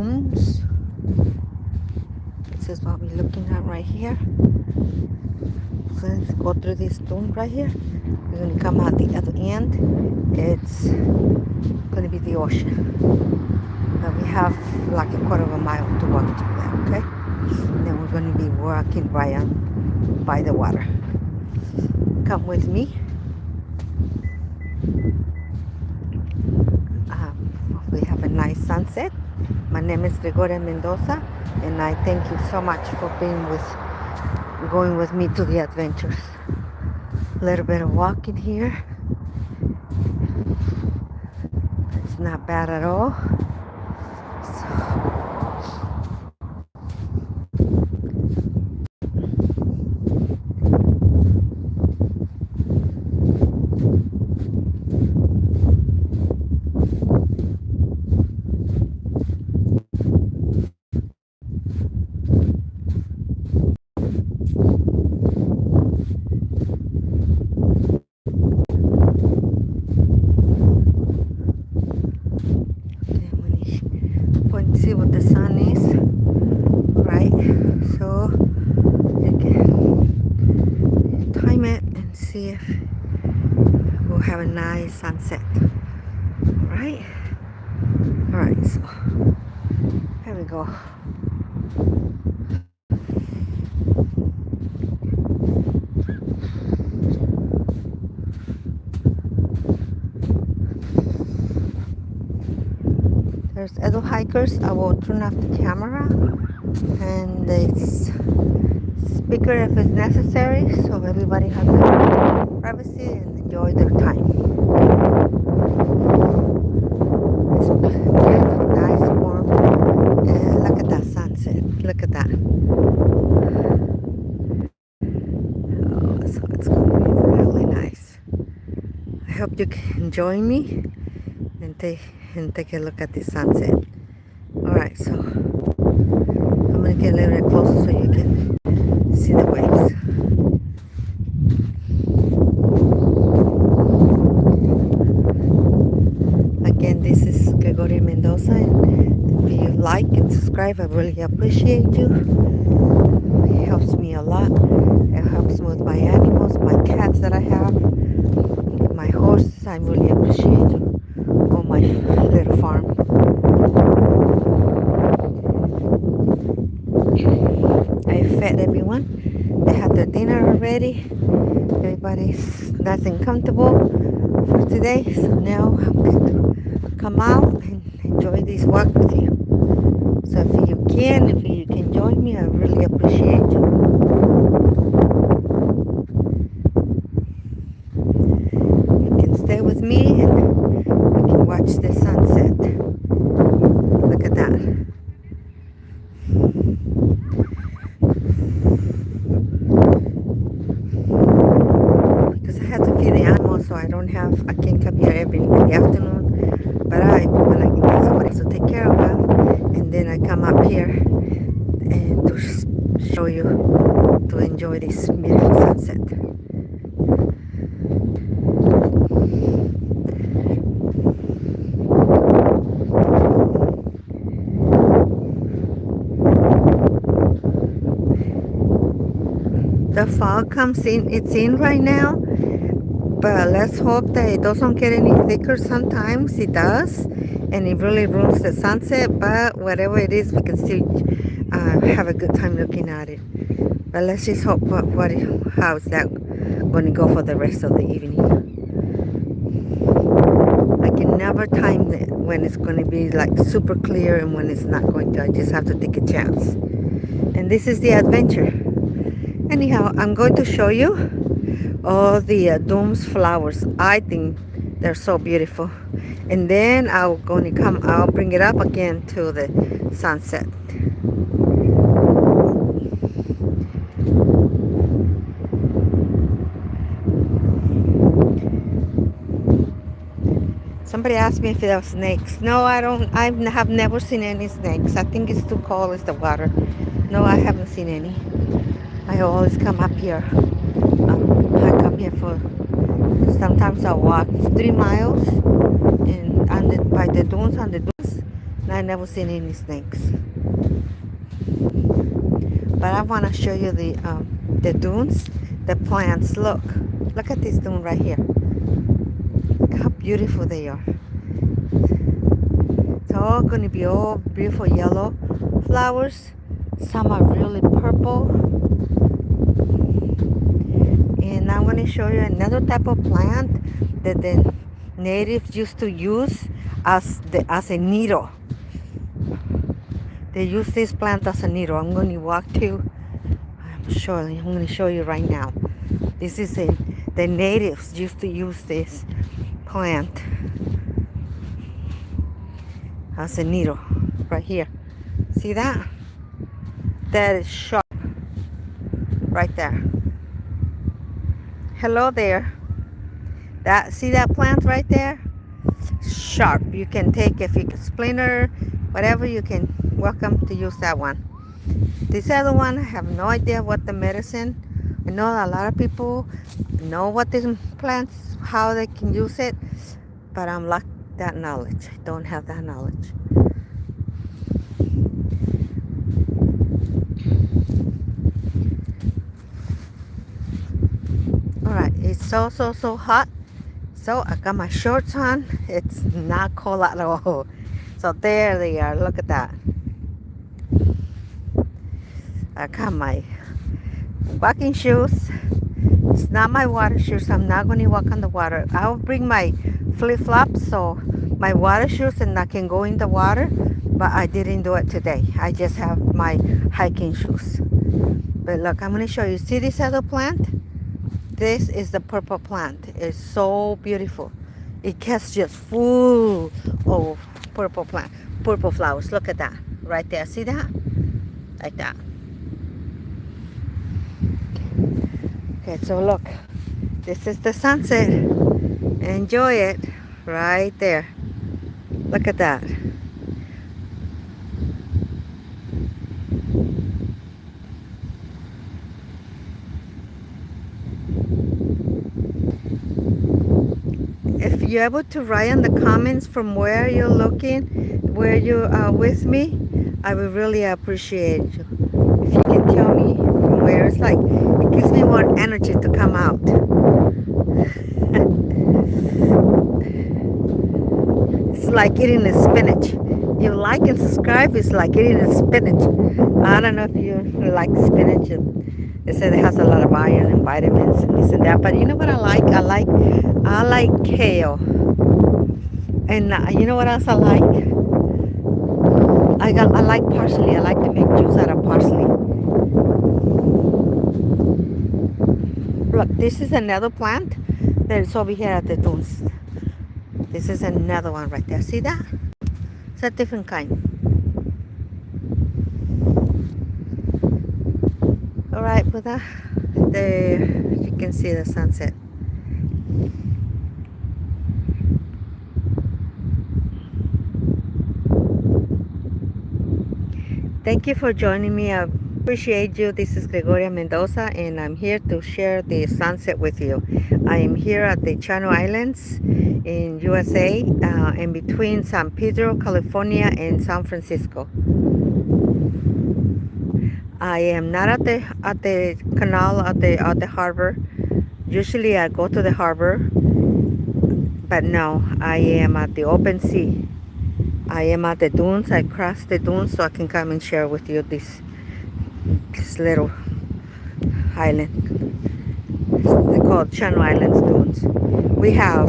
dunes. This is what we're looking at right here. So let's go through this dune right here. We're going to come out the other end. It's going to be the ocean. But we have like a quarter of a mile to walk to that, okay? And then we're going to be walking right on by the water. Come with me. We have a nice sunset. My name is Gregoria Mendoza, and I thank you so much for going with me to the adventures. A little bit of walking here. It's not bad at all. See what the sun is, right? So you can time it and see if we'll have a nice sunset. Right? Alright, so here we go. There's other hikers. I will turn off the camera and the speaker if it's necessary, so everybody has their privacy and enjoy their time. It's beautiful, nice, warm, and look at that sunset. Look at that. Oh, so it's going to be really nice. I hope you can join me and take a look at the sunset. Alright, so I'm going to get a little bit closer so you can see the waves. Again, this is Gregoria Mendoza, and if you like and subscribe, I really appreciate you. It helps me a lot. It helps me with my animals, my cats that I have, my horses. I really appreciate you. My little farm. I fed everyone. They had their dinner already. Everybody's nice and comfortable for today. So now I'm going to come out and enjoy this walk with you. So if you can join me, I really appreciate you. You can stay with me and watch the sunset. Look at that. Because I have to feed the animals, so I can't come here in the afternoon. But when I can get somebody to take care of them, and then I come up here and to show you, to enjoy this beautiful sunset. The fog comes in, it's in right now, but let's hope that it doesn't get any thicker. Sometimes it does, and it really ruins the sunset, but whatever it is, we can still have a good time looking at it. But let's just hope how is that going to go for the rest of the evening. I can never time it when it's going to be like super clear and when it's not going to. I just have to take a chance. And this is the adventure. Anyhow, I'm going to show you all the Doom's flowers. I think they're so beautiful. And then I'll bring it up again to the sunset. Somebody asked me if there were snakes. No, I have never seen any snakes. I think it's too cold as the water. No, I haven't seen any. I always come up here. I come here sometimes I walk 3 miles and by the dunes, I never seen any snakes. But I want to show you the dunes, the plants. Look at this dune right here. Look how beautiful they are. It's all going to be all beautiful yellow flowers. Some are really purple. And I'm going to show you another type of plant that the natives used to use as a needle. They use this plant as a needle. I'm going to walk to. I'm going to show you right now. This is the natives used to use this plant as a needle right here. See that? That is sharp right there. Hello there. See that plant right there? Sharp. You can take if you can splinter, whatever you can. Welcome to use that one. This other one, I have no idea what the medicine. I know a lot of people know what these plants, how they can use it, but I'm lack that knowledge. I don't have that knowledge. Alright, it's so hot. So I got my shorts on. It's not cold at all. So there they are. Look at that. I got my walking shoes. It's not my water shoes. I'm not going to walk on the water. I'll bring my flip-flops, so my water shoes, and I can go in the water. But I didn't do it today. I just have my hiking shoes. But look, I'm going to show you. See this other plant? This is the purple plant. It's so beautiful. It gets just full of purple flowers. Look at that right there. See that? Like that. Okay, so look. This is the sunset. Enjoy it right there. Look at that. If you're able to write in the comments from where you're looking, where you are with me, I would really appreciate you. If you can tell me from where, it's like, it gives me more energy to come out. It's like eating the spinach. You like and subscribe, it's like eating the spinach. I don't know if you like spinach. They said it has a lot of iron and vitamins and this and that. But you know what I like? I like kale. And you know what else I like? I like parsley. I like to make juice out of parsley. Look, this is another plant that is over here at the dunes. This is another one right there. See that? It's a different kind. Alright, with that, there you can see the sunset. Thank you for joining me. I appreciate you. This is Gregoria Mendoza, and I'm here to share the sunset with you. I am here at the Channel Islands in USA, in between San Pedro, California, and San Francisco. I am not at the canal, at the harbor. Usually I go to the harbor, but no, I am at the open sea. I am at the dunes. I crossed the dunes so I can come and share with you this little island. They're called Channel Islands Dunes. We have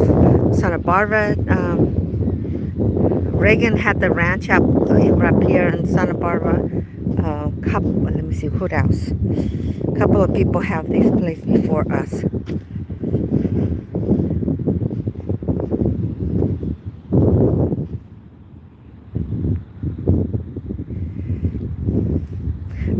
Santa Barbara. Reagan had the ranch up here in Santa Barbara. Let me see, who else? A couple of people have this place before us.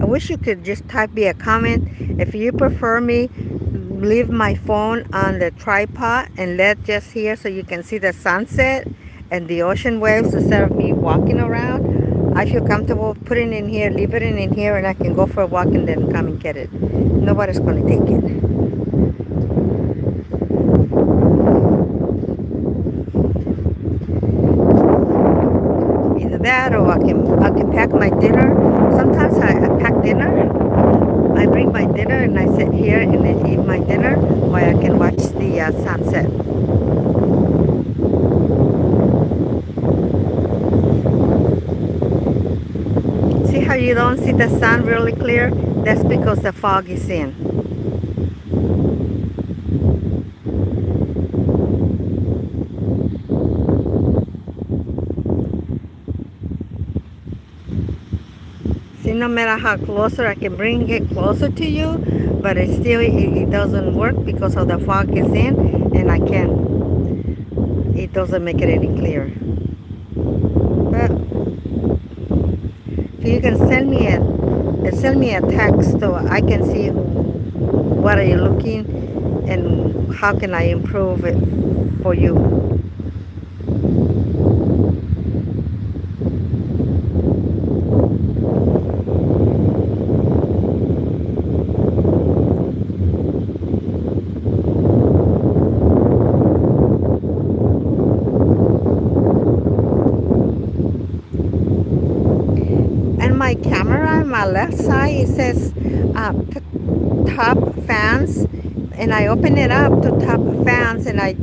I wish you could just type me a comment. If you prefer me, leave my phone on the tripod and let just here so you can see the sunset and the ocean waves instead of me walking around. I feel comfortable putting it in here, leave it in here, and I can go for a walk and then come and get it. Nobody's going to take it. Either that can pack my dinner. Sometimes I pack dinner. I bring my dinner and I sit here and then eat my dinner while I can watch the sunset. See how you don't see the sun really clear? That's because the fog is in. See, no matter how closer I can bring it closer to you, but it doesn't work because of the fog is in, and it doesn't make it any clearer. But if you can send me a text so I can see what are you looking and how can I improve it for you. And my camera on my left side, it says top fans, and I open it up to top fans, and I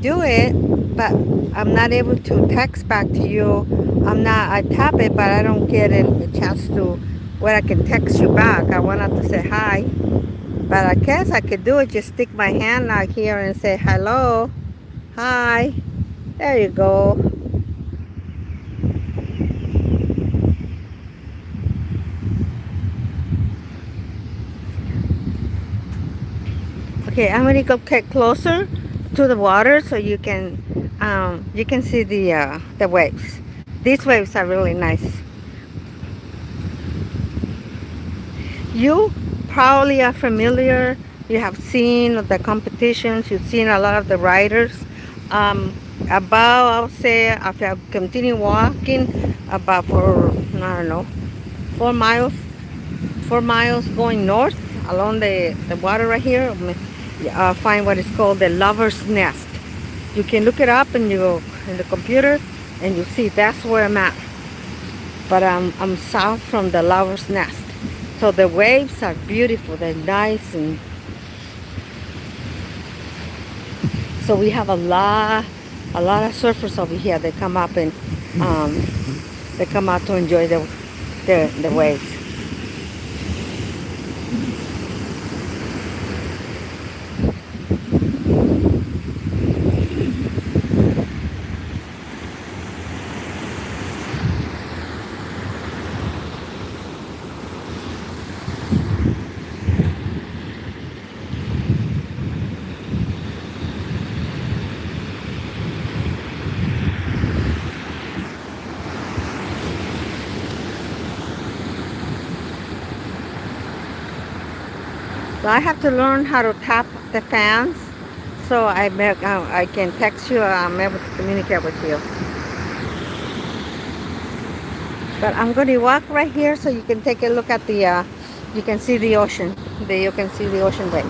do it, but I'm not able to text back to you. I tap it, but I don't get a chance to where I can text you back. I wanted to say hi, but I guess I could do it. Just stick my hand out here and say hello, hi. There you go. Okay, I'm gonna go get closer to the water so you can see the waves. These waves are really nice. You probably are familiar. You have seen the competitions. You've seen a lot of the riders. About, I would say, if I continue walking, about for I don't know, 4 miles, 4 miles going north along the water right here. Find what is called the Lover's Nest. You can look it up and you go in the computer and you see that's where I'm at. But I'm south from the Lover's Nest. So the waves are beautiful. They're nice, and so we have a lot of surfers over here. They come up and they come out to enjoy the waves. So I have to learn how to tap the fans so I can text you. I'm able to communicate with you. But I'm going to walk right here so you can take a look at you can see the ocean. You can see the ocean waves.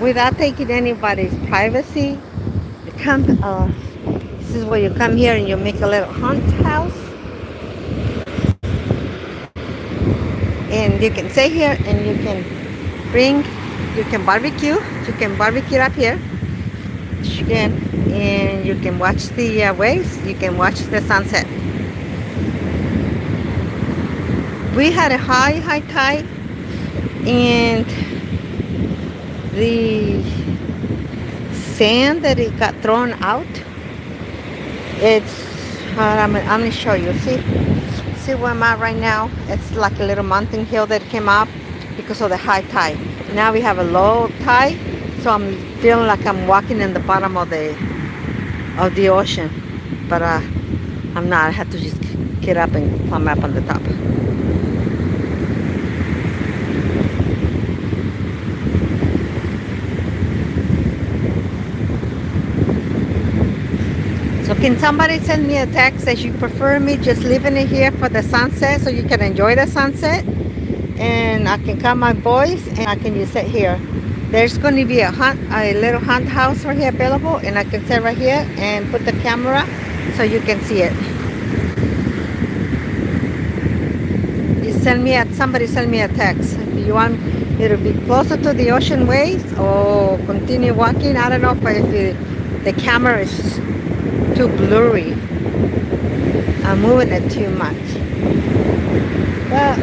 Without taking anybody's privacy, come This is where you come here and you make a little hunt house. And you can stay here and you can barbecue. You can barbecue up here. And you can watch the waves. You can watch the sunset. We had a high tide, and the sand that it got thrown out, it's I'm gonna show you. See where I'm at right now? It's like a little mountain hill that came up because of the high tide. Now we have a low tide, so I'm feeling like I'm walking in the bottom of the ocean, but I'm not. I have to just get up and climb up on the top. So can somebody send me a text that you prefer me just leaving it here for the sunset so you can enjoy the sunset? And I can call my boys and I can just sit here. There's going to be a little hunt house right here available, and I can sit right here and put the camera so you can see it. Somebody send me a text if you want it to be closer to the ocean waves or continue walking. I don't know if the camera is too blurry. I'm moving it too much. But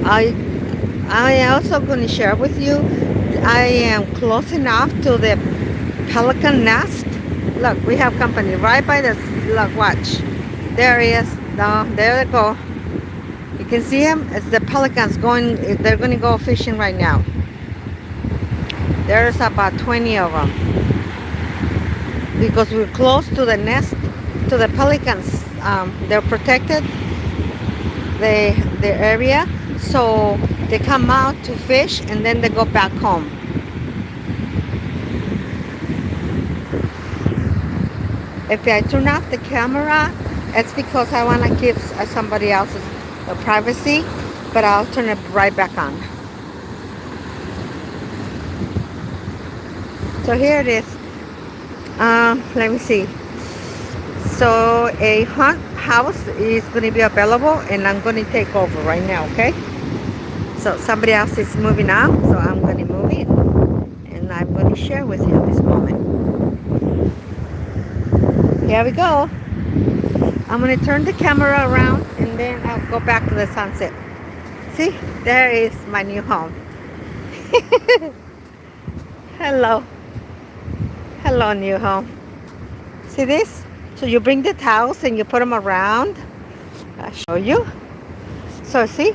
I also going to share with you, I am close enough to the pelican nest. Look, we have company right by this. Look, watch. There he is. No, there they go. You can see him. It's the pelicans going. They're going to go fishing right now. There's about 20 of them. Because we're close to the nest, to the pelicans. They're protected, the area. So they come out to fish and then they go back home. If I turn off the camera, it's because I want to give somebody else's privacy, but I'll turn it right back on. So here it is. Let me see. So a hunt house is going to be available, and I'm going to take over right now, okay? So somebody else is moving out, so I'm going to move in, and I'm going to share with you this moment. Here we go. I'm going to turn the camera around, and then I'll go back to the sunset. See, there is my new home. Hello. Hello, new home. See this? So you bring the towels and you put them around. I'll show you. So see,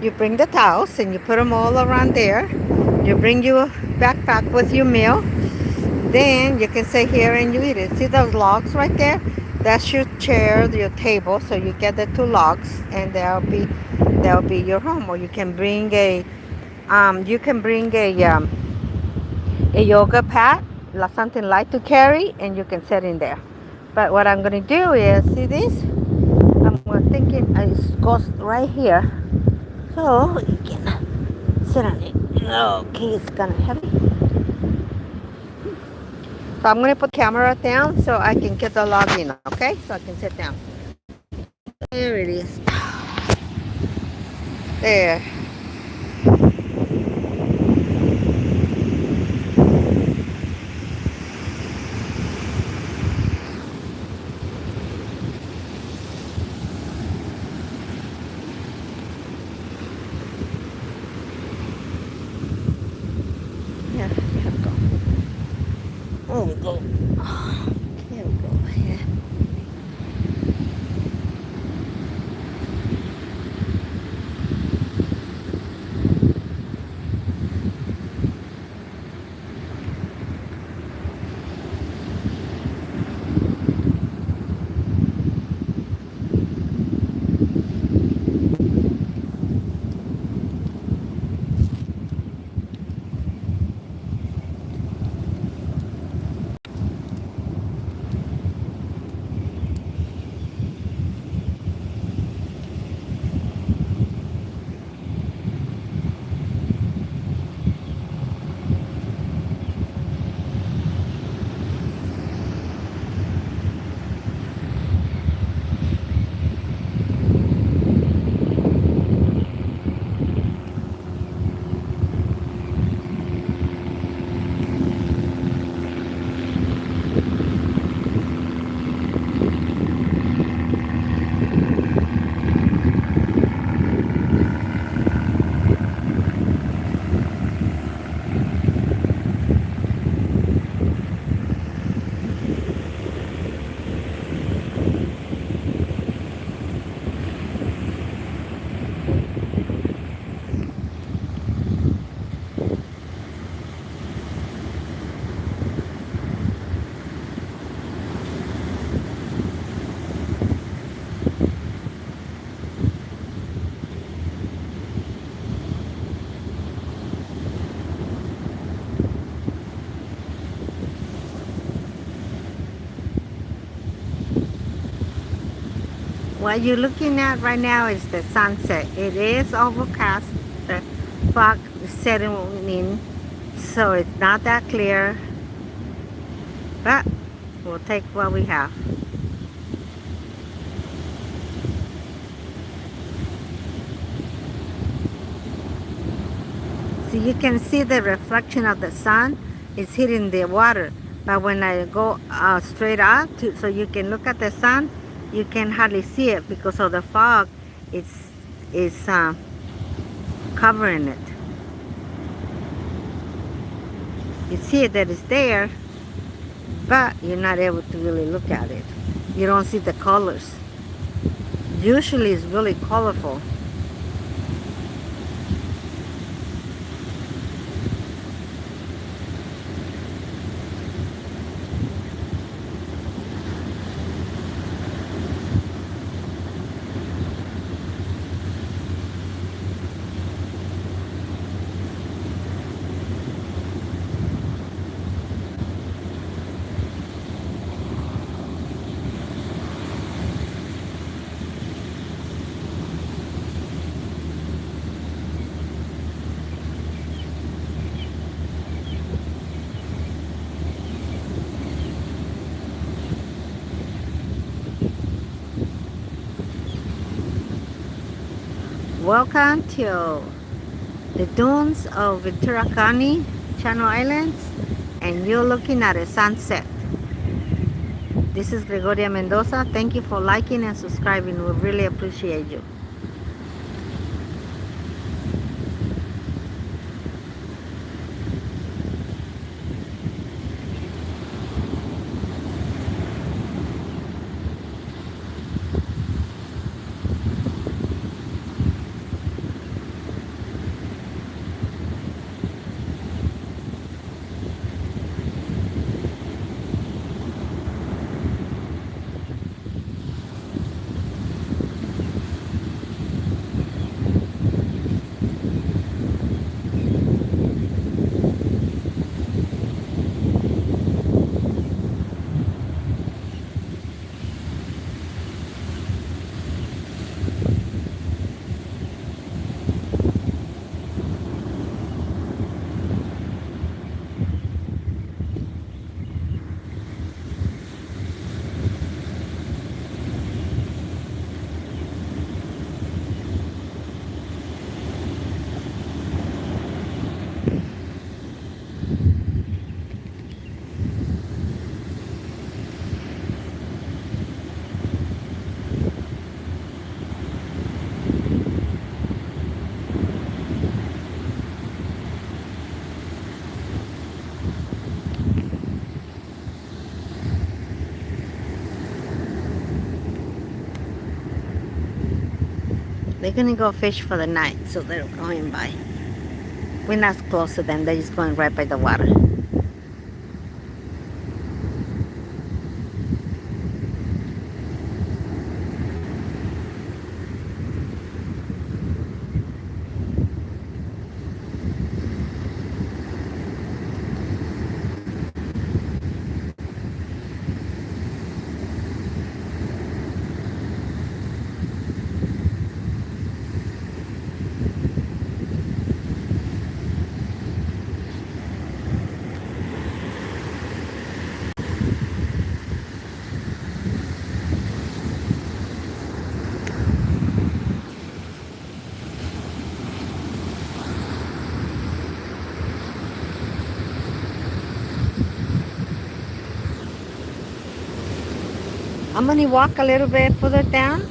you bring the towels and you put them all around there. You bring your backpack with your meal. Then you can sit here and you eat it. See those logs right there? That's your chair, your table. So you get the 2 logs, and that'll be your home. Or you can bring a yoga mat, something light to carry, and you can sit in there. But what I'm going to do is, see this? I'm thinking it goes right here, so you can sit on it. Okay, it's kind of heavy. So I'm going to put the camera down so I can get the log in, okay? So I can sit down. There it is. There. There we go. Here we go. Yeah. What you're looking at right now is the sunset. It is overcast. The fog is setting in, so it's not that clear, but we'll take what we have. So you can see the reflection of the sun is hitting the water. But when I go straight out, so you can look at the sun, you can hardly see it because of the fog. It's covering it. You see that it's there, but you're not able to really look at it. You don't see the colors. Usually it's really colorful. Welcome to the dunes of Ventura County, Channel Islands, and you're looking at a sunset. This is Gregoria Mendoza. Thank you for liking and subscribing. We really appreciate you. They're gonna go fish for the night, so they're going by. We're not close to them, they're just going right by the water. I'm gonna walk a little bit further down,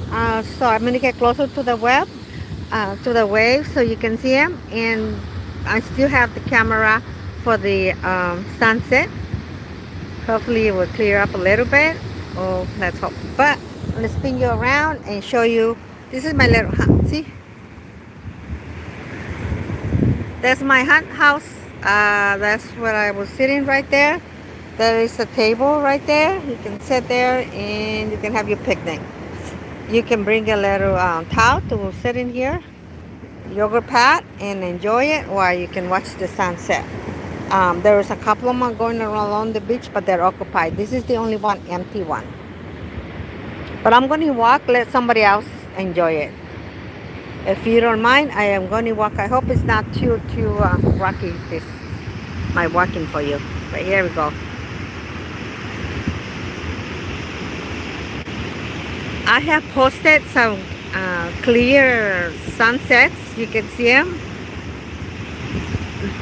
so I'm gonna get closer to the to the waves, so you can see them. And I still have the camera for the sunset. Hopefully, it will clear up a little bit. Oh, let's hope. But I'm gonna spin you around and show you. This is my little hut. See, that's my hunt house. That's where I was sitting right there. There is a table right there. You can sit there and you can have your picnic. You can bring a little towel to sit in here, yogurt pad, and enjoy it while you can watch the sunset. There is a couple of them going around along the beach, but they're occupied. This is the only one empty one. But I'm going to walk, let somebody else enjoy it. If you don't mind, I am going to walk. I hope it's not too rocky, this my walking for you. But here we go. I have posted some clear sunsets. You can see them.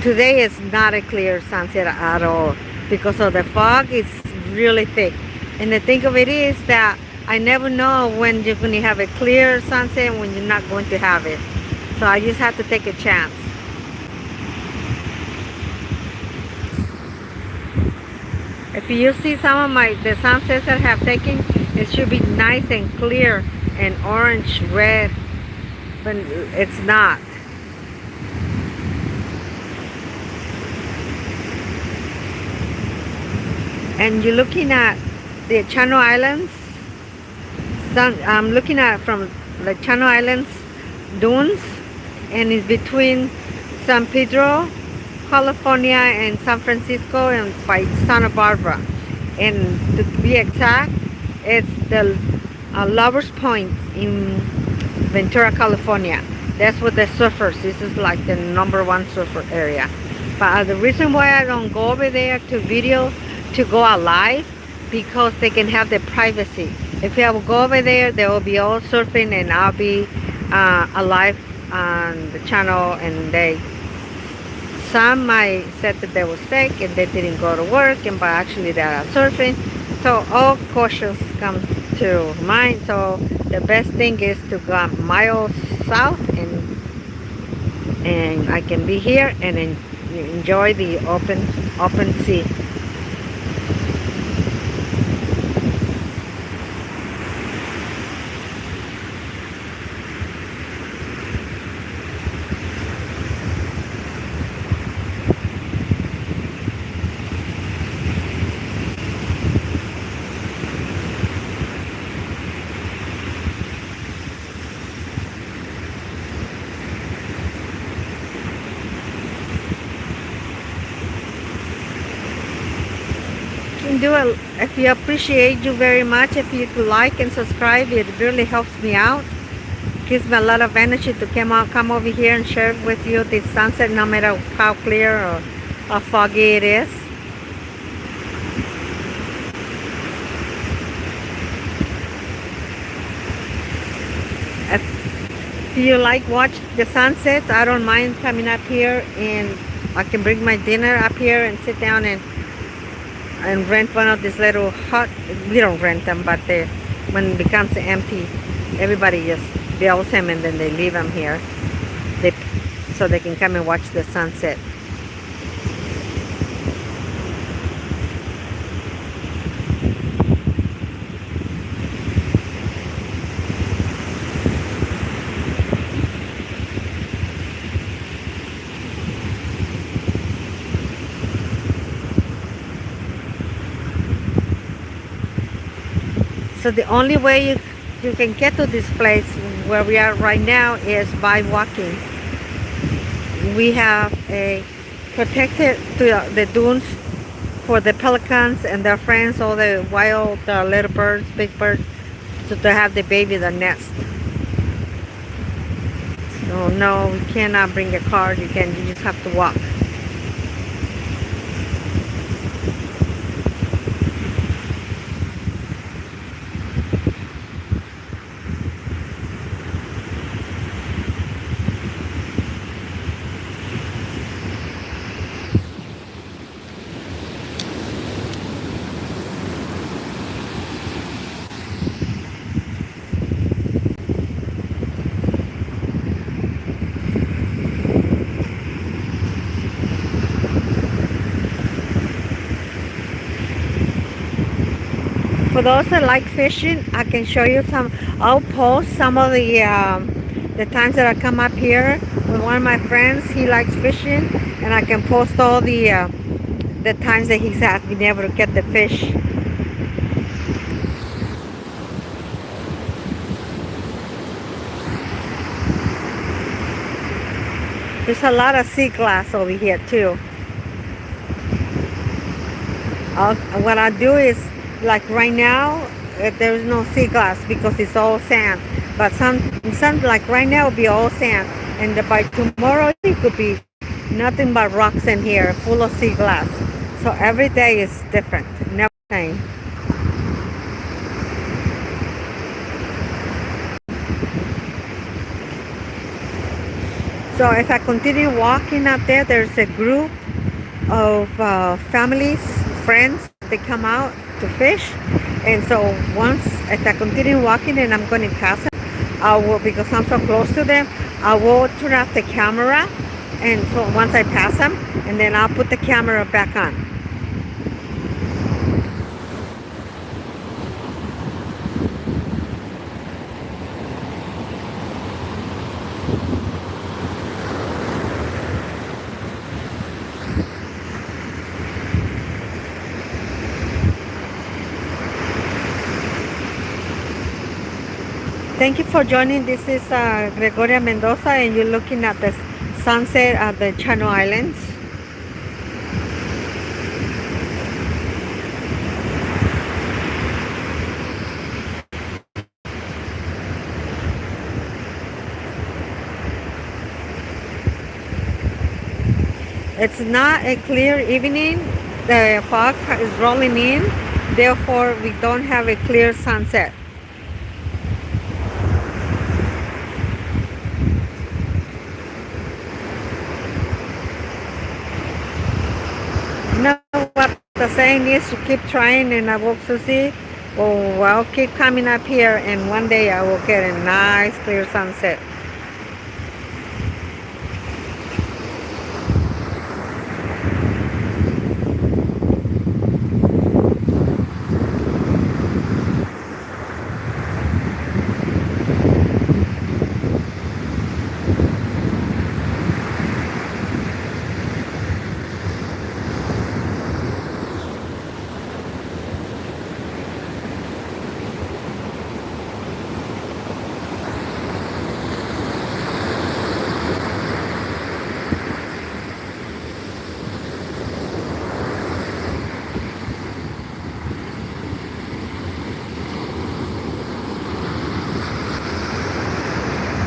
Today is not a clear sunset at all because of the fog. It's really thick. And the thing of it is that I never know when you're going to have a clear sunset and when you're not going to have it. So I just have to take a chance. If you see some of the sunsets that I have taken, it should be nice and clear and orange red, but it's not. And you're looking at the Channel Islands. I'm looking at from the Channel Islands dunes, and it's between San Pedro, California, and San Francisco, and by Santa Barbara. And to be exact, it's the Lovers Point in Ventura, California. That's what the surfers. This is like the #1 surfer area. But the reason why I don't go over there to video, to go alive, because they can have the privacy. If I will go over there, they will be all surfing, and I'll be alive on the channel. And some might said that they were sick and they didn't go to work, and but actually they are surfing. So all cautions come to mind. So the best thing is to go miles south, and I can be here and enjoy the open sea. Do it if you appreciate you very much. If you could like and subscribe, it really helps me out. Gives me a lot of energy to come over here and share with you this sunset, no matter how clear or how foggy it is. If you like watch the sunsets, I don't mind coming up here, and I can bring my dinner up here and sit down and rent one of these little hut. We don't rent them, but when it becomes empty, everybody just builds them and then they leave them here, so they can come and watch the sunset. So the only way you can get to this place where we are right now is by walking. We have a protected the dunes for the pelicans and their friends, all the wild little birds, big birds, so to have the baby, the nest. So no, we cannot bring a car. You just have to walk. For those that like fishing, I can show you some. I'll post some of the times that I come up here with one of my friends. He likes fishing, and I can post all the times that he's been able to get the fish. There's a lot of sea glass over here too. What I do is, like right now, there's no sea glass because it's all sand. But some like right now it'll be all sand, and by tomorrow it could be nothing but rocks in here, full of sea glass. So every day is different, never the same. So if I continue walking up there, there's a group of families, friends. They come out to fish, and so once if I continue walking and I'm going to pass them, I will, because I'm so close to them, I will turn off the camera, and so once I pass them, and then I'll put the camera back on. Thank you for joining. This is Gregoria Mendoza, and you're looking at the sunset at the Channel Islands. It's not a clear evening. The fog is rolling in, therefore we don't have a clear sunset. You know what the saying is, you keep trying and I will succeed. Oh, I'll keep coming up here and one day I will get a nice clear sunset.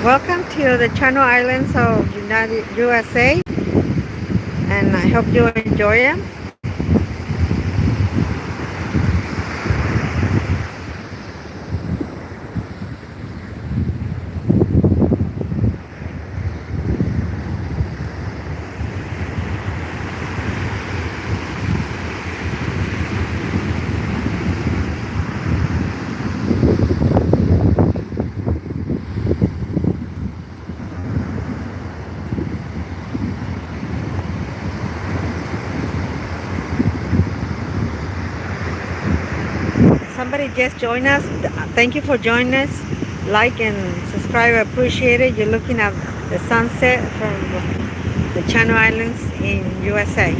Welcome to the Channel Islands of United USA, and I hope you enjoy them. Somebody just joined us. Thank you for joining us. Like and subscribe. I appreciate it. You're looking at the sunset from the Channel Islands in USA.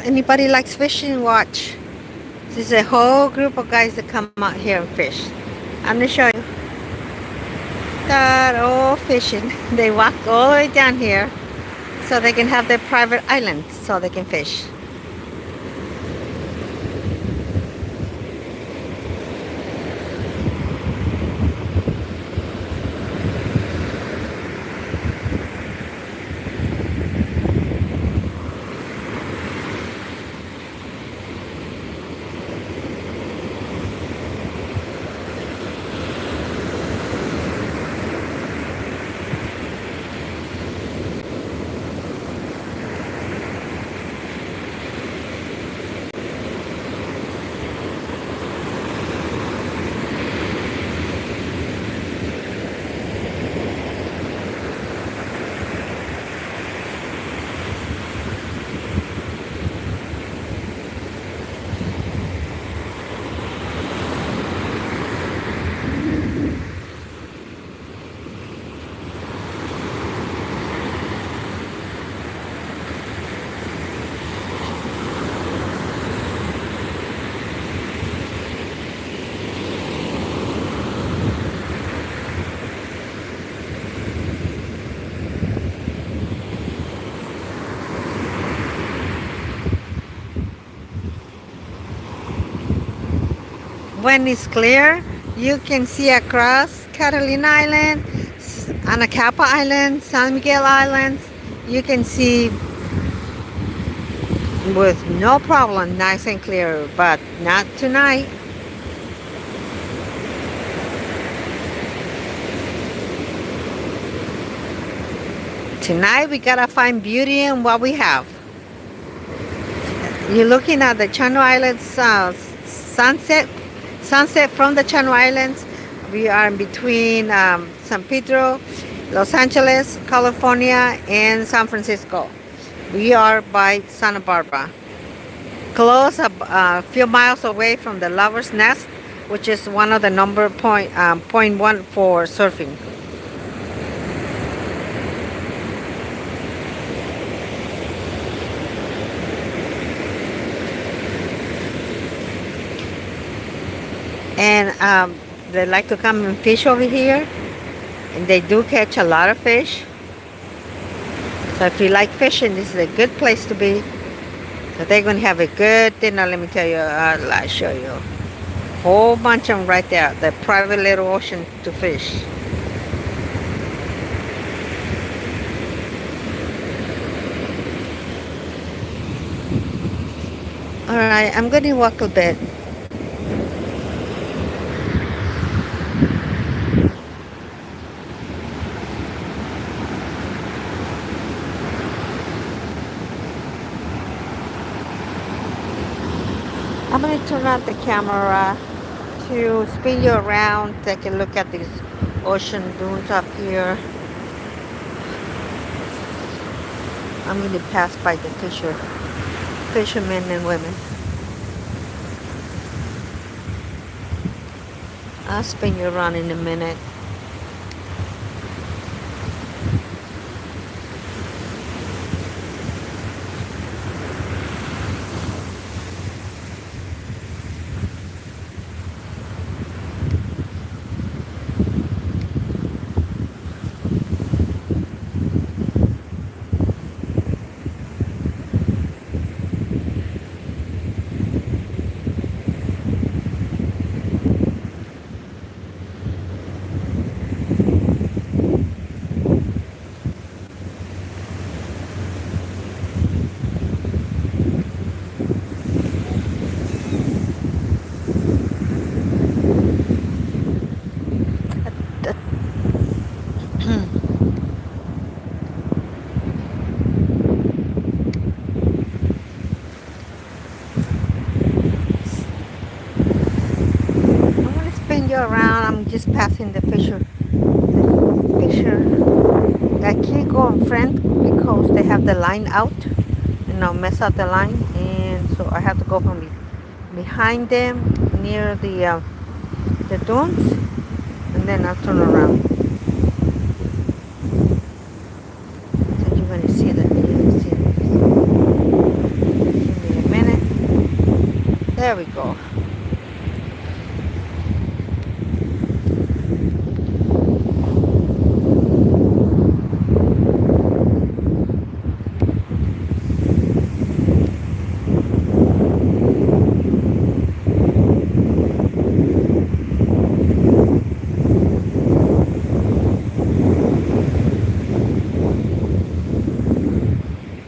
Anybody likes fishing, watch. This is a whole group of guys that come out here and fish. I'm gonna show you. Got all fishing. They walk all the way down here so they can have their private island so they can fish. when it's clear, you can see across Catalina Island, Anacapa Island, San Miguel Islands. You can see with no problem, nice and clear, but not tonight. Tonight we gotta find beauty in what we have. You're looking at the Channel Islands sunset from the Channel Islands. We are in between San Pedro, Los Angeles, California, and San Francisco. We are by Santa Barbara, close a few miles away from the Lover's Nest, which is one of the point one for surfing. And they like to come and fish over here, and they do catch a lot of fish. So if you like fishing, this is a good place to be. So they're going to have a good dinner. Let me tell you, I'll show you. Whole bunch of them right there. The private little ocean to fish. Alright, I'm going to walk a bit. I'm going to turn on the camera to spin you around, take a look at these ocean dunes up here. I'm going to pass by the fishermen and women. I'll spin you around in a minute. Spin you around. I'm just passing the fisher. I can't go in front because they have the line out, mess up the line, and so I have to go from behind them near the dunes, and then I'll turn around. So you're gonna see that. Give me a minute. There we go.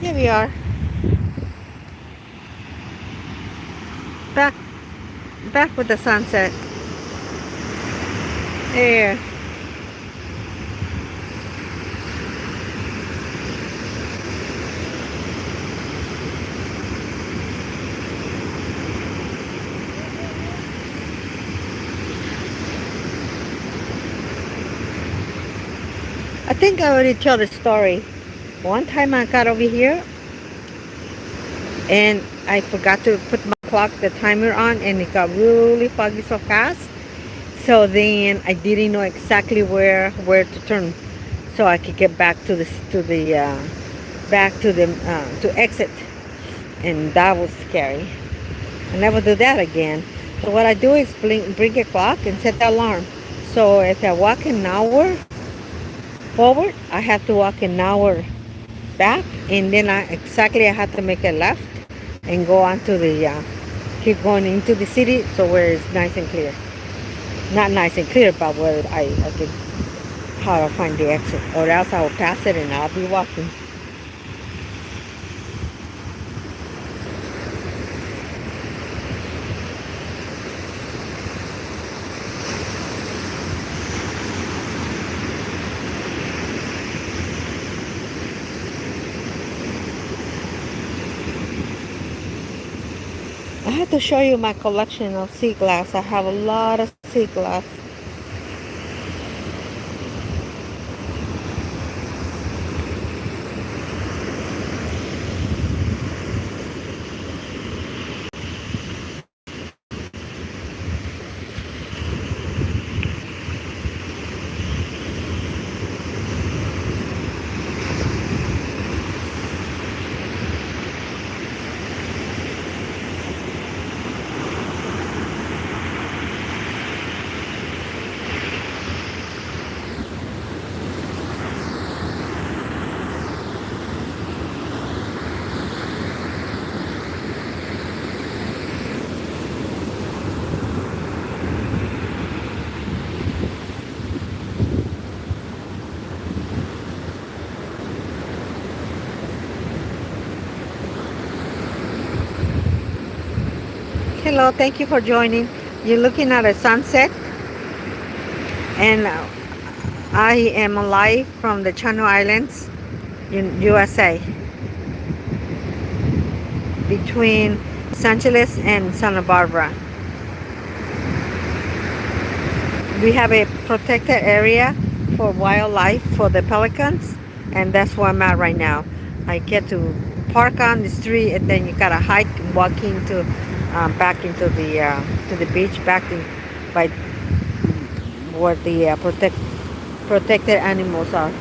Here we are. Back with the sunset. There. I think I already told the story. One time I got over here and I forgot to put my clock, the timer on, and it got really foggy so fast. So then I didn't know exactly where to turn, so I could get back to to exit, and that was scary. I never do that again. So what I do is bring a clock and set the alarm. So if I walk an hour forward, I have to walk an hour back, and then I have to make a left and go onto the keep going into the city, so where it's nice and clear. Not nice and clear, but where I can how to find the exit, or else I will pass it and I'll be walking. I have to show you my collection of sea glass. I have a lot of sea glass. Hello, thank you for joining. You're looking at a sunset, and I am live from the Channel Islands in USA, between Los Angeles and Santa Barbara. We have a protected area for wildlife for the pelicans, and that's where I'm at right now. I get to park on the street, and then you gotta hike and walk into back into the to the beach, back in by where the protected animals are.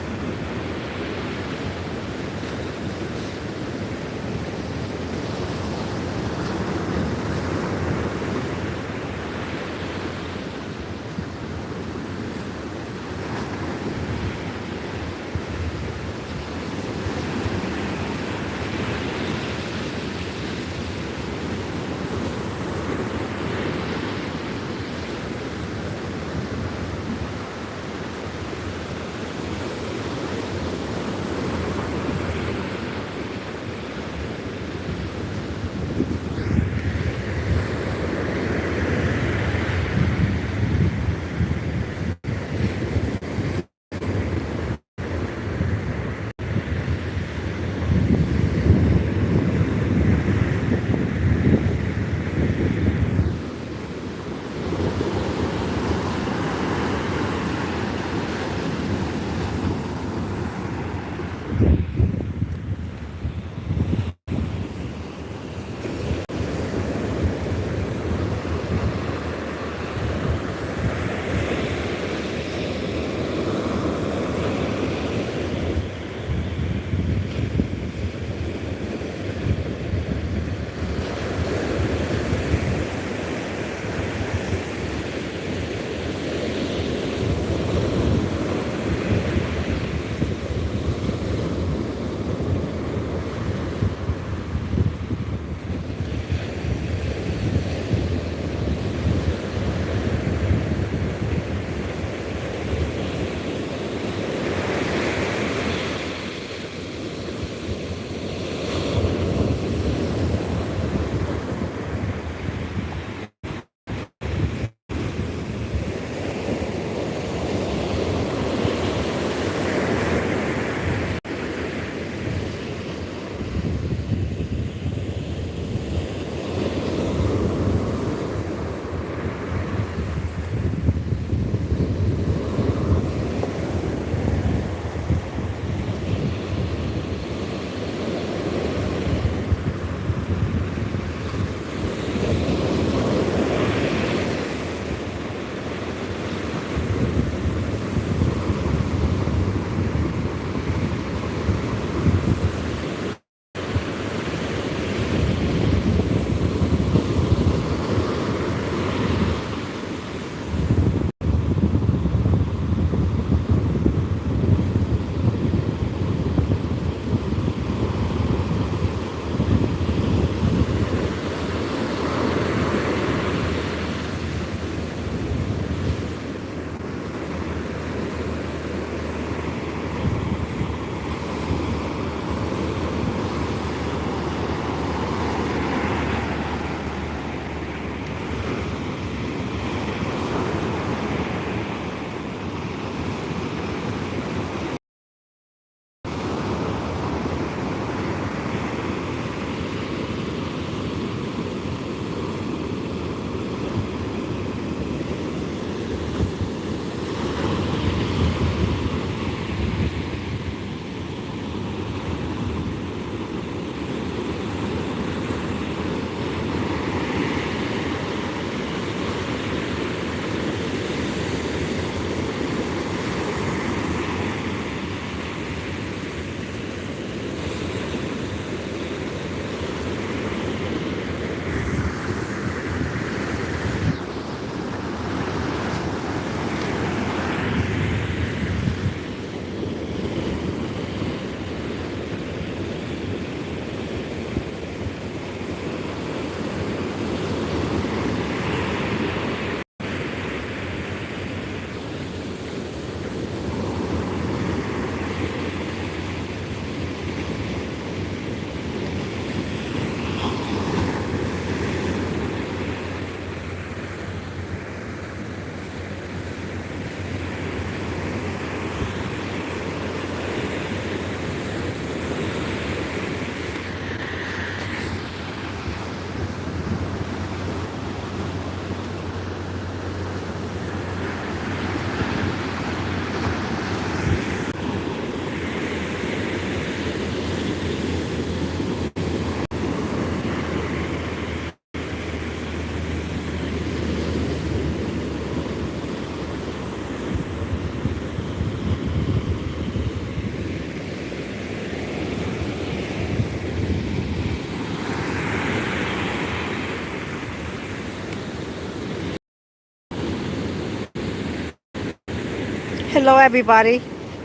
Hello, everybody.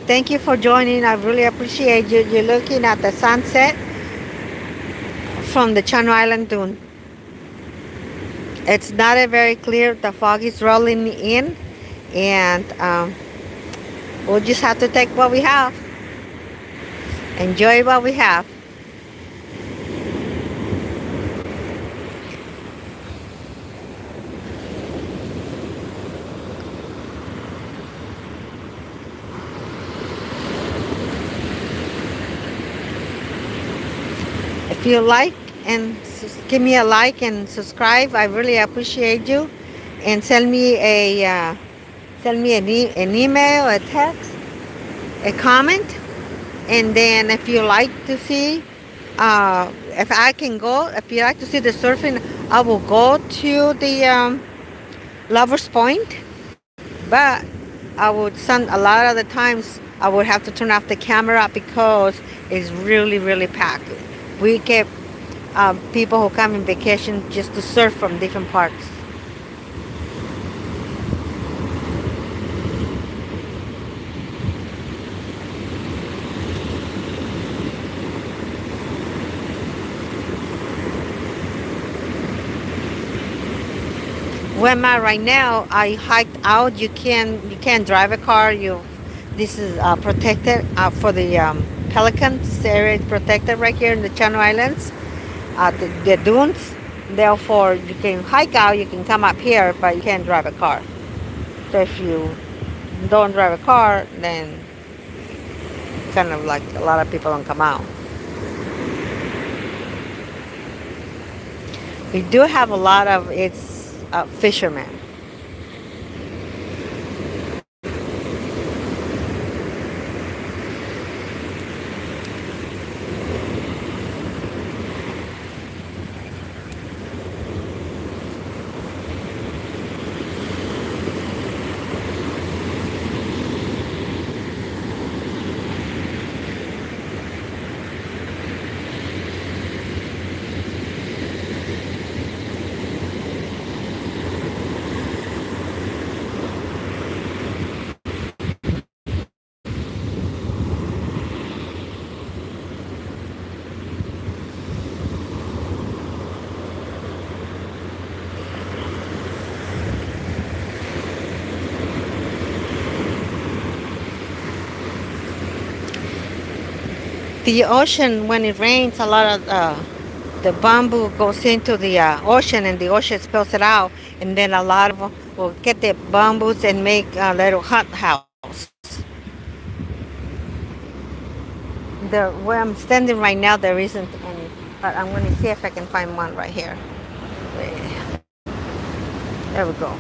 Thank you for joining. I really appreciate you. You're looking at the sunset from the Channel Island Dune. It's not a very clear. The fog is rolling in, and we'll just have to take what we have. Enjoy what we have. If you like and give me a like and subscribe, I really appreciate you. And send me an email, a text, a comment. And then if you like to see, if I can go, if you like to see the surfing, I will go to the Lover's Point. But I would send a lot of the times I would have to turn off the camera because it's really, really packed. We get people who come in vacation just to surf from different parts. Where am I right now? I hiked out. You can't drive a car. This is protected for the pelicans. This area is protected right here in the Channel Islands, the dunes. Therefore, you can hike out. You can come up here, but you can't drive a car. So if you don't drive a car, then kind of like a lot of people don't come out. We do have a lot of fishermen. The ocean, when it rains, a lot of the bamboo goes into the ocean, and the ocean spills it out. And then a lot of them will get the bamboos and make a little hut house. Where I'm standing right now, there isn't any, but I'm going to see if I can find one right here. There we go.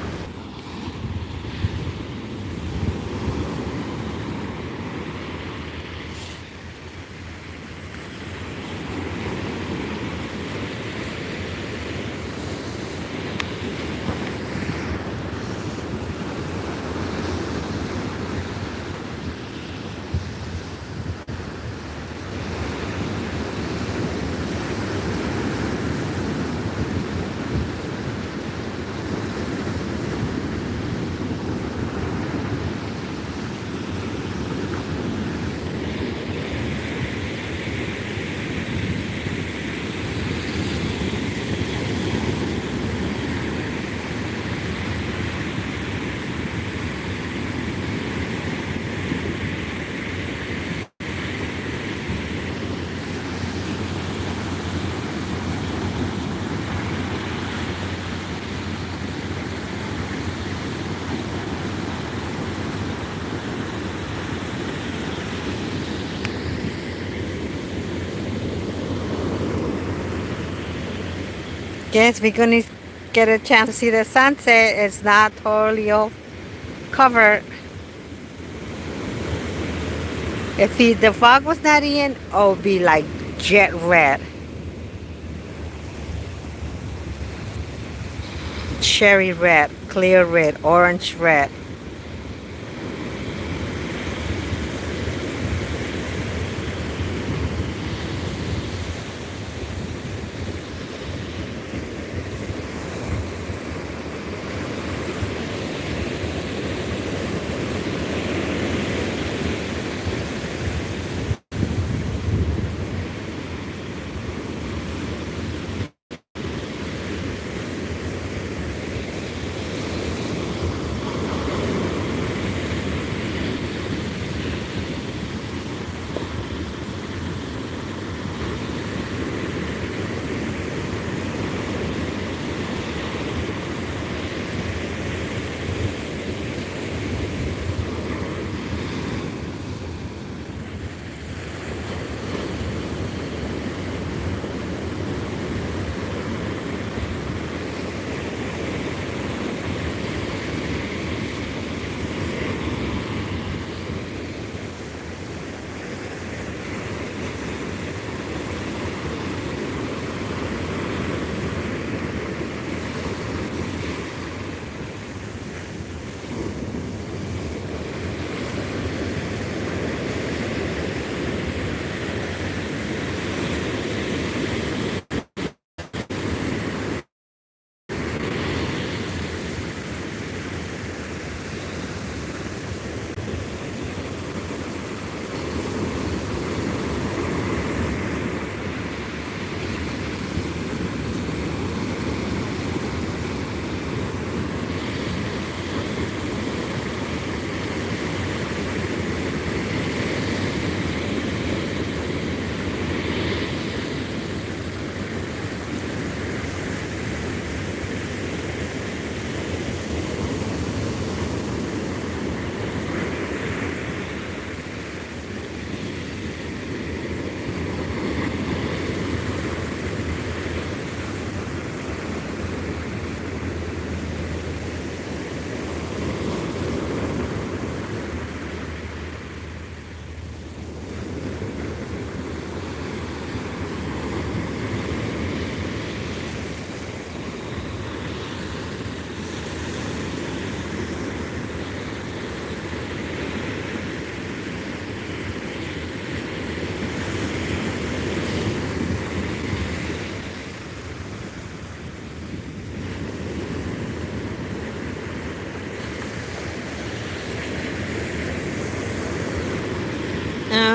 Yes, we're going to get a chance to see the sunset. It's not totally all covered. If the fog was not in, it would be like jet red. Cherry red, clear red, orange red.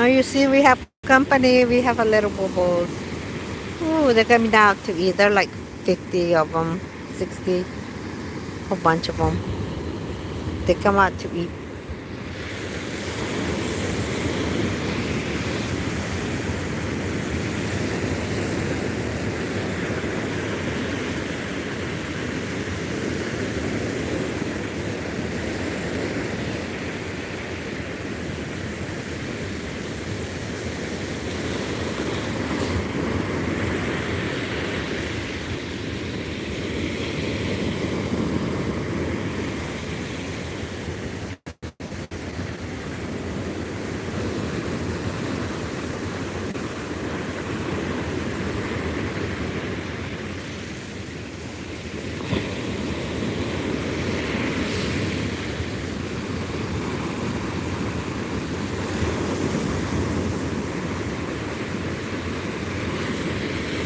You see, we have company. We have a little bubbles. Ooh, they're coming out to eat. They're like 50 of them, 60, a whole bunch of them. They come out to eat.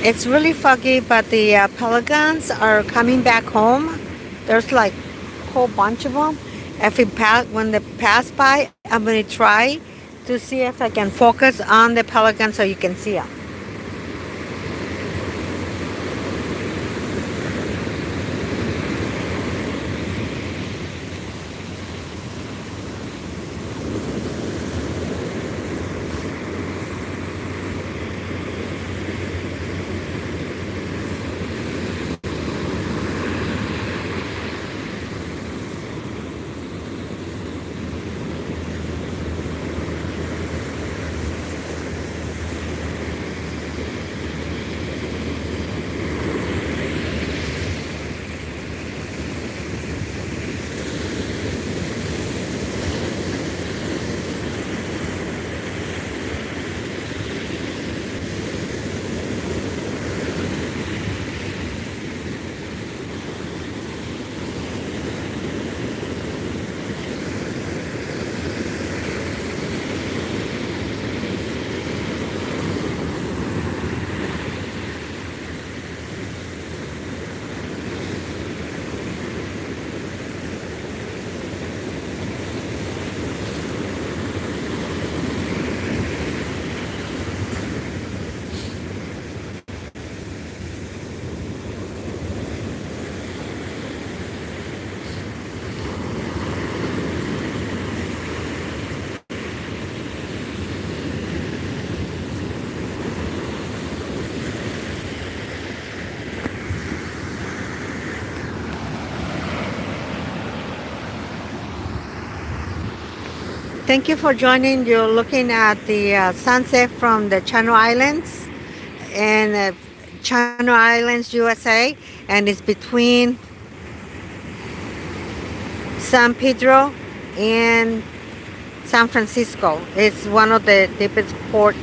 It's really foggy, but the pelicans are coming back home. There's like a whole bunch of them. If we pass, when they pass by, I'm gonna try to see if I can focus on the pelican so you can see them. Thank you for joining. You're looking at the sunset from the Channel Islands and Channel Islands, USA, and it's between San Pedro and San Francisco. It's one of the deepest port.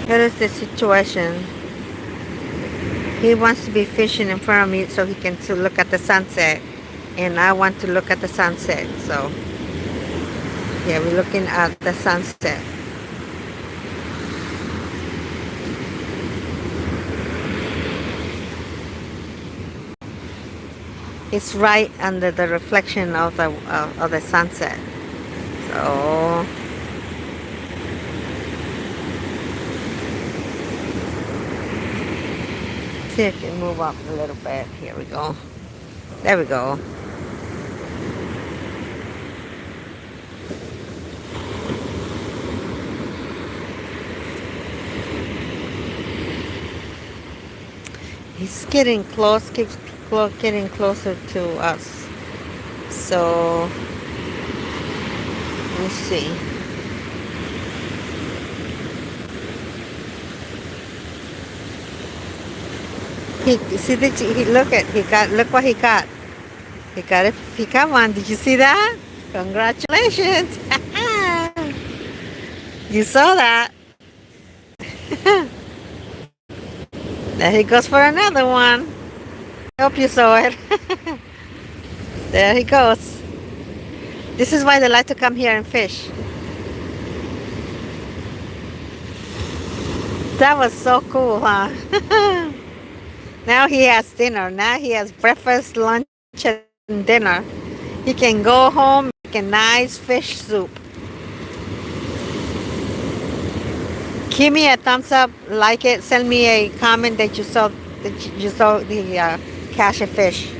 Here is the situation. He wants to be fishing in front of me so he can look at the sunset, and I want to look at the sunset. So yeah, we're looking at the sunset. It's right under the reflection of the sunset. So see if I can move up a little bit. Here we go. There we go. He's getting close, keeps getting closer to us. So let's see. Look what he got. He got one. Did you see that? Congratulations. You saw that. There he goes for another one. I hope you saw it. There he goes. This is why they like to come here and fish. That was so cool, huh? Now he has dinner. Now he has breakfast, lunch, and dinner. He can go home, make a nice fish soup. Give me a thumbs up, like it, send me a comment that you saw the cache of fish.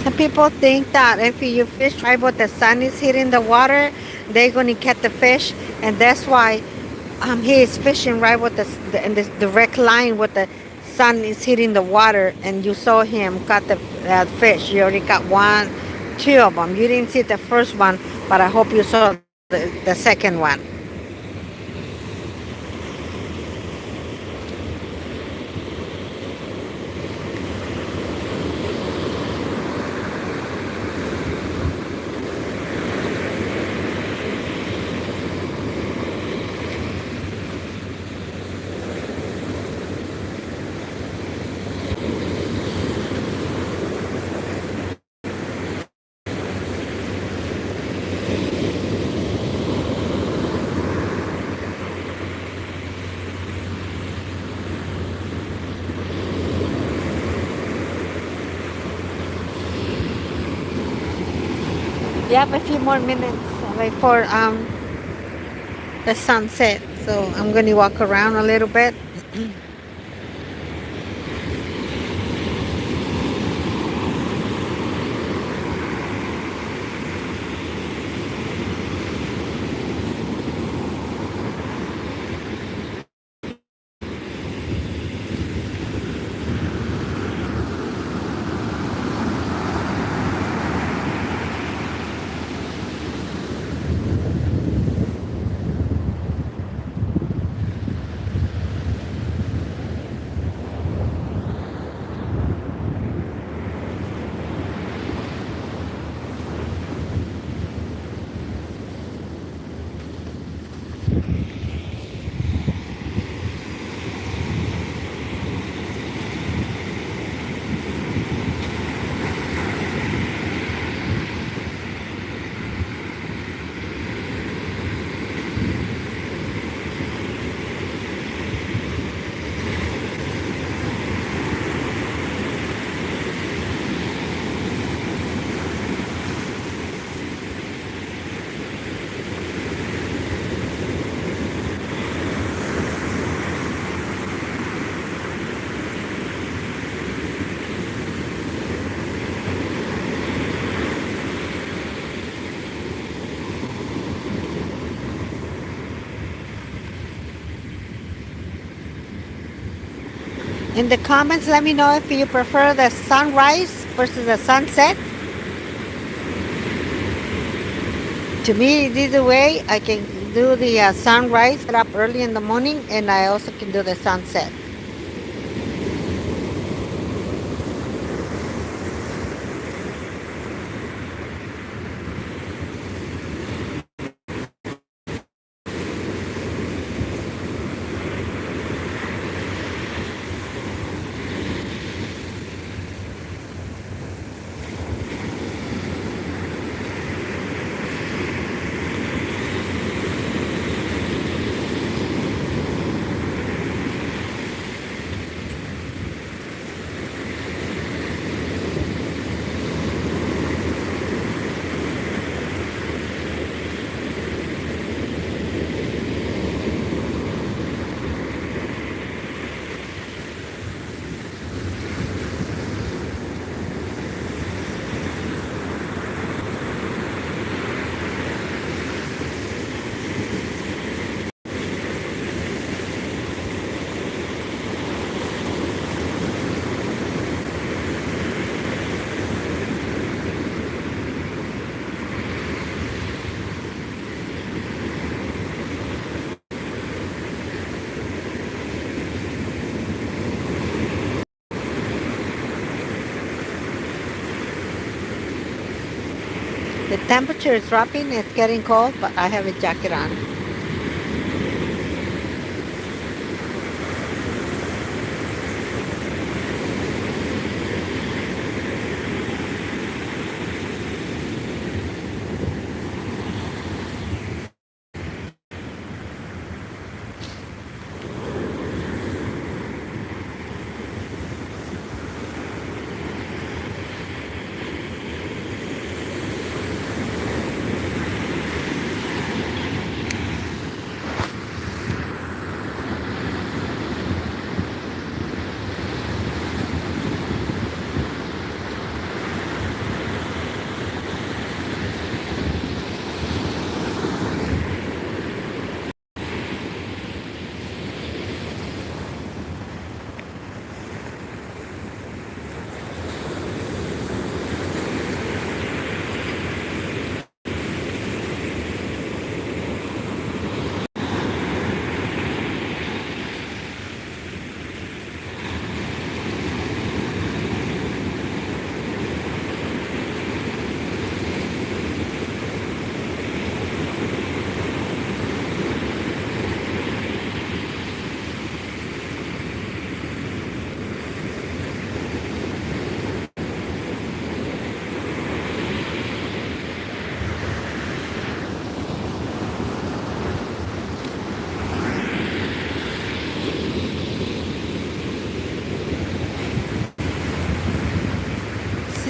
Some people think that if you fish right where the sun is hitting the water, they're going to catch the fish, and that's why he is fishing right with in this direct line with the sun is hitting the water, and you saw him cut the fish. You already got one, two of them. You didn't see the first one, but I hope you saw the second one. You have a few more minutes before the sunset, so I'm going to walk around a little bit. In the comments, let me know if you prefer the sunrise versus the sunset. To me, either way, I can do the sunrise, get up early in the morning, and I also can do the sunset. The temperature is dropping, it's getting cold, but I have a jacket on.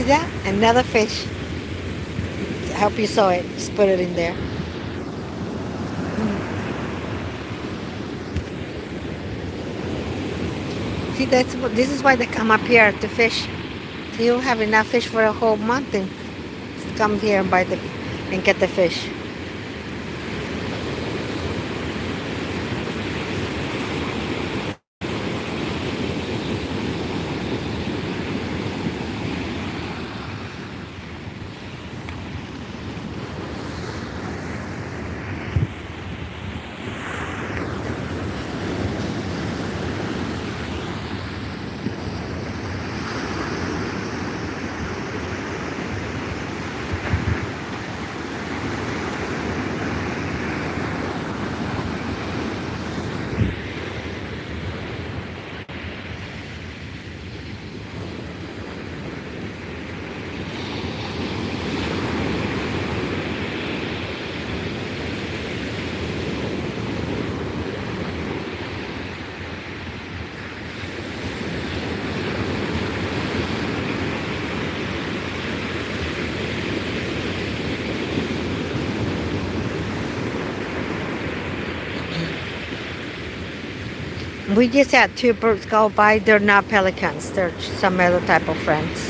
See that? Another fish. I hope you saw it. Just put it in there. See, this is why they come up here to fish. So you'll have enough fish for a whole month and come here and and get the fish. We just had two birds go by. They're not pelicans. They're some other type of friends.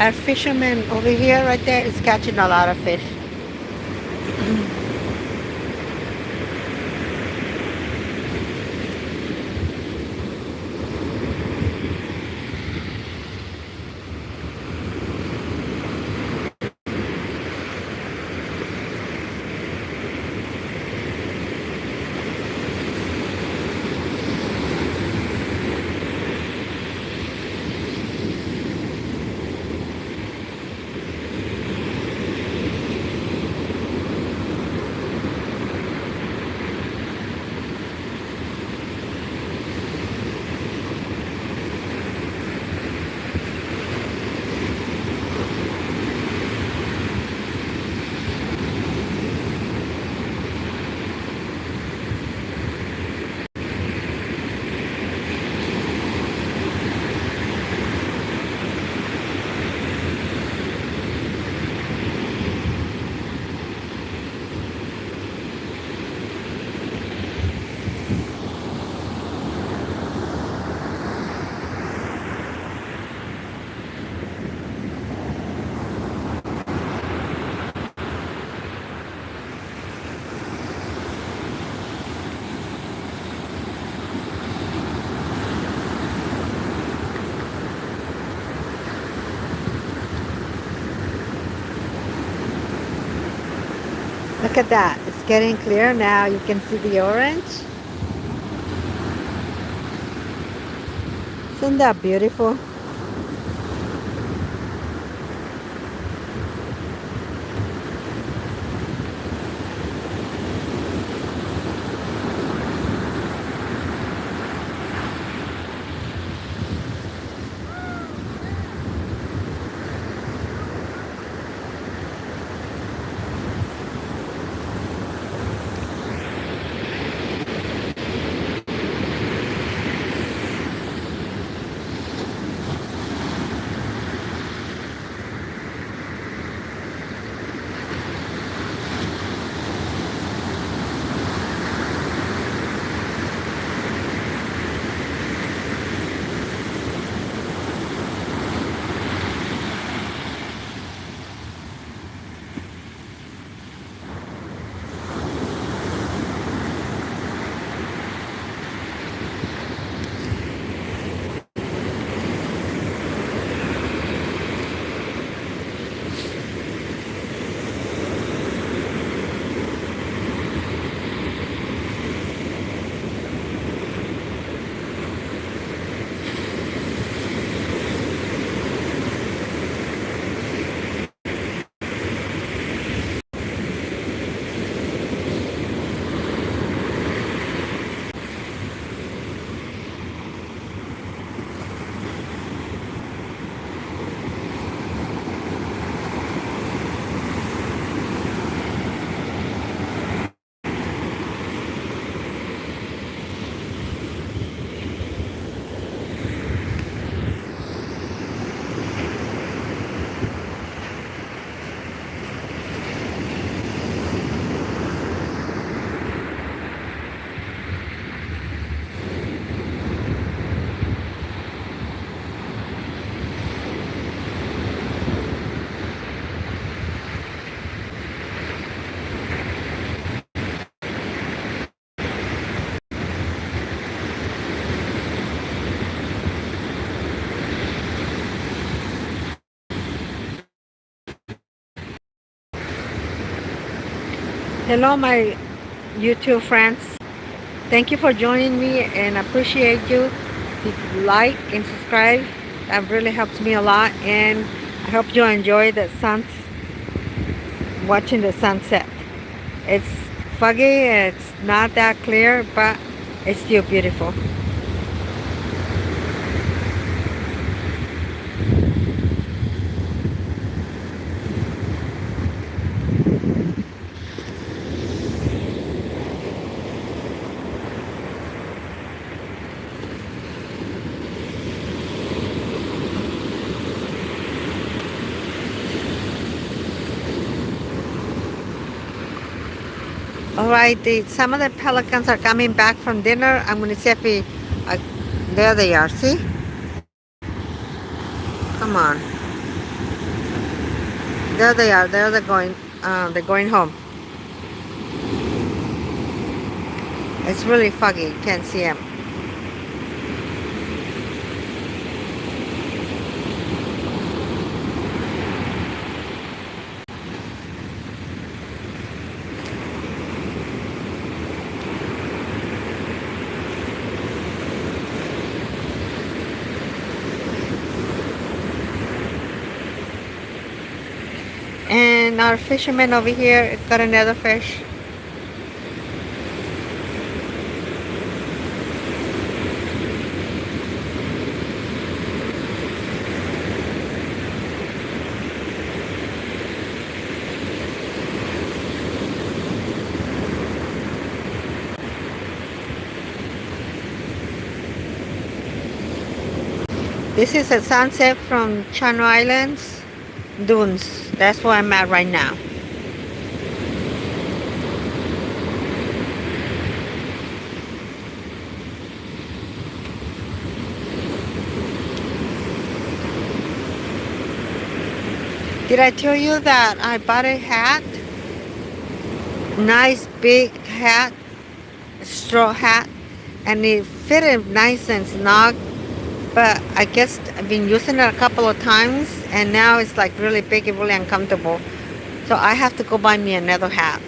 Our fisherman over here, right there, is catching a lot of fish. Look at that. It's getting clear now. You can see the orange. Isn't that beautiful? Hello, my YouTube friends. Thank you for joining me and I appreciate you. If you like and subscribe, that really helps me a lot. And I hope you enjoy the watching the sunset. It's foggy, it's not that clear, but it's still beautiful. All right, some of the pelicans are coming back from dinner. I'm going to see if there they are. See? Come on. There they are. There they're going. They're going home. It's really foggy. You can't see them. And our fisherman over here got another fish. This is a sunset from Channel Islands dunes. That's where I'm at right now. Did I tell you that I bought a hat? Nice big hat, straw hat, and it fitted nice and snug. But I guess I've been using it a couple of times, and now it's like really big and really uncomfortable. So I have to go buy me another hat.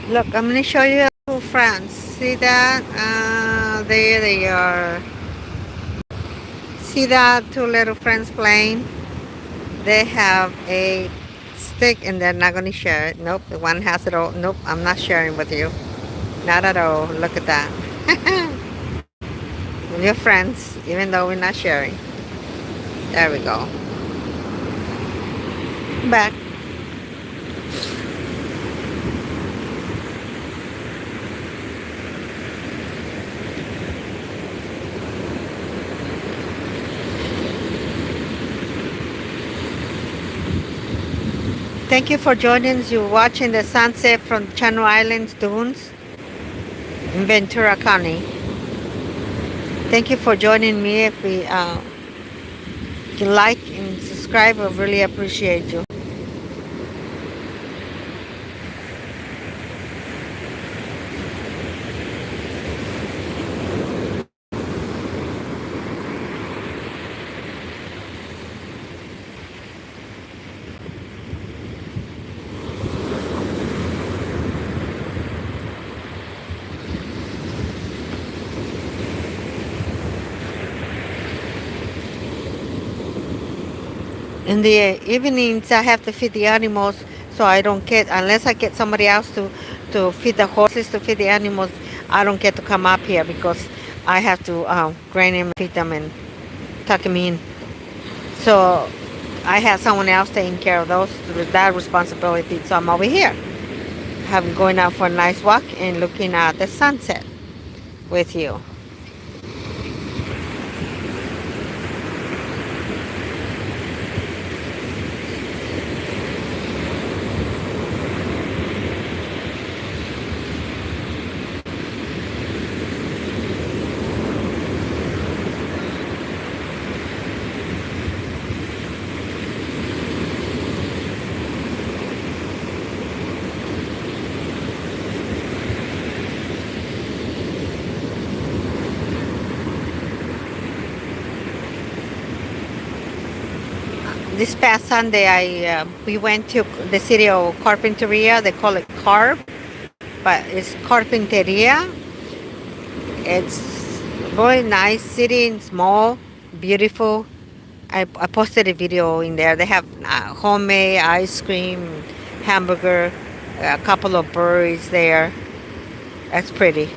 Look, I'm going to show you two friends. See that? There they are. See that? Two little friends playing. They have a stick and they're not going to share it. Nope, the one has it all. Nope, I'm not sharing with you. Not at all. Look at that. We're friends, even though we're not sharing. There we go. Back. Thank you for joining us. You're watching the sunset from Channel Islands dunes in Ventura County. Thank you for joining me. If you like and subscribe, I really appreciate you. In the evenings, I have to feed the animals, so I don't get, unless I get somebody else to feed the horses, to feed the animals, I don't get to come up here because I have to grain them, feed them, and tuck them in. So I have someone else taking care of that responsibility, so I'm over here. I'm going out for a nice walk and looking at the sunset with you. This past Sunday, we went to the city of Carpinteria. They call it Carp, but it's Carpinteria. It's really nice city, small, beautiful. I posted a video in there. They have homemade ice cream, hamburger, a couple of birds there. That's pretty.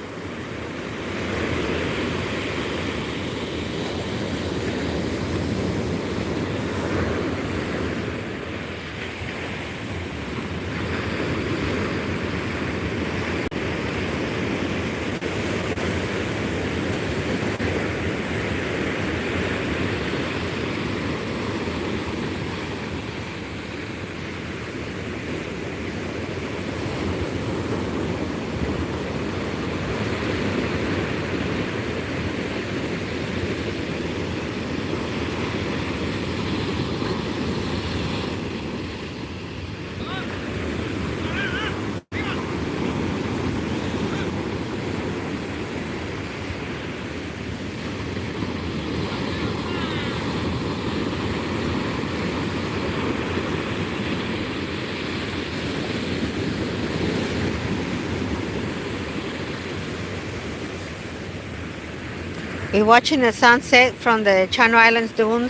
We're watching the sunset from the Channel Islands dunes,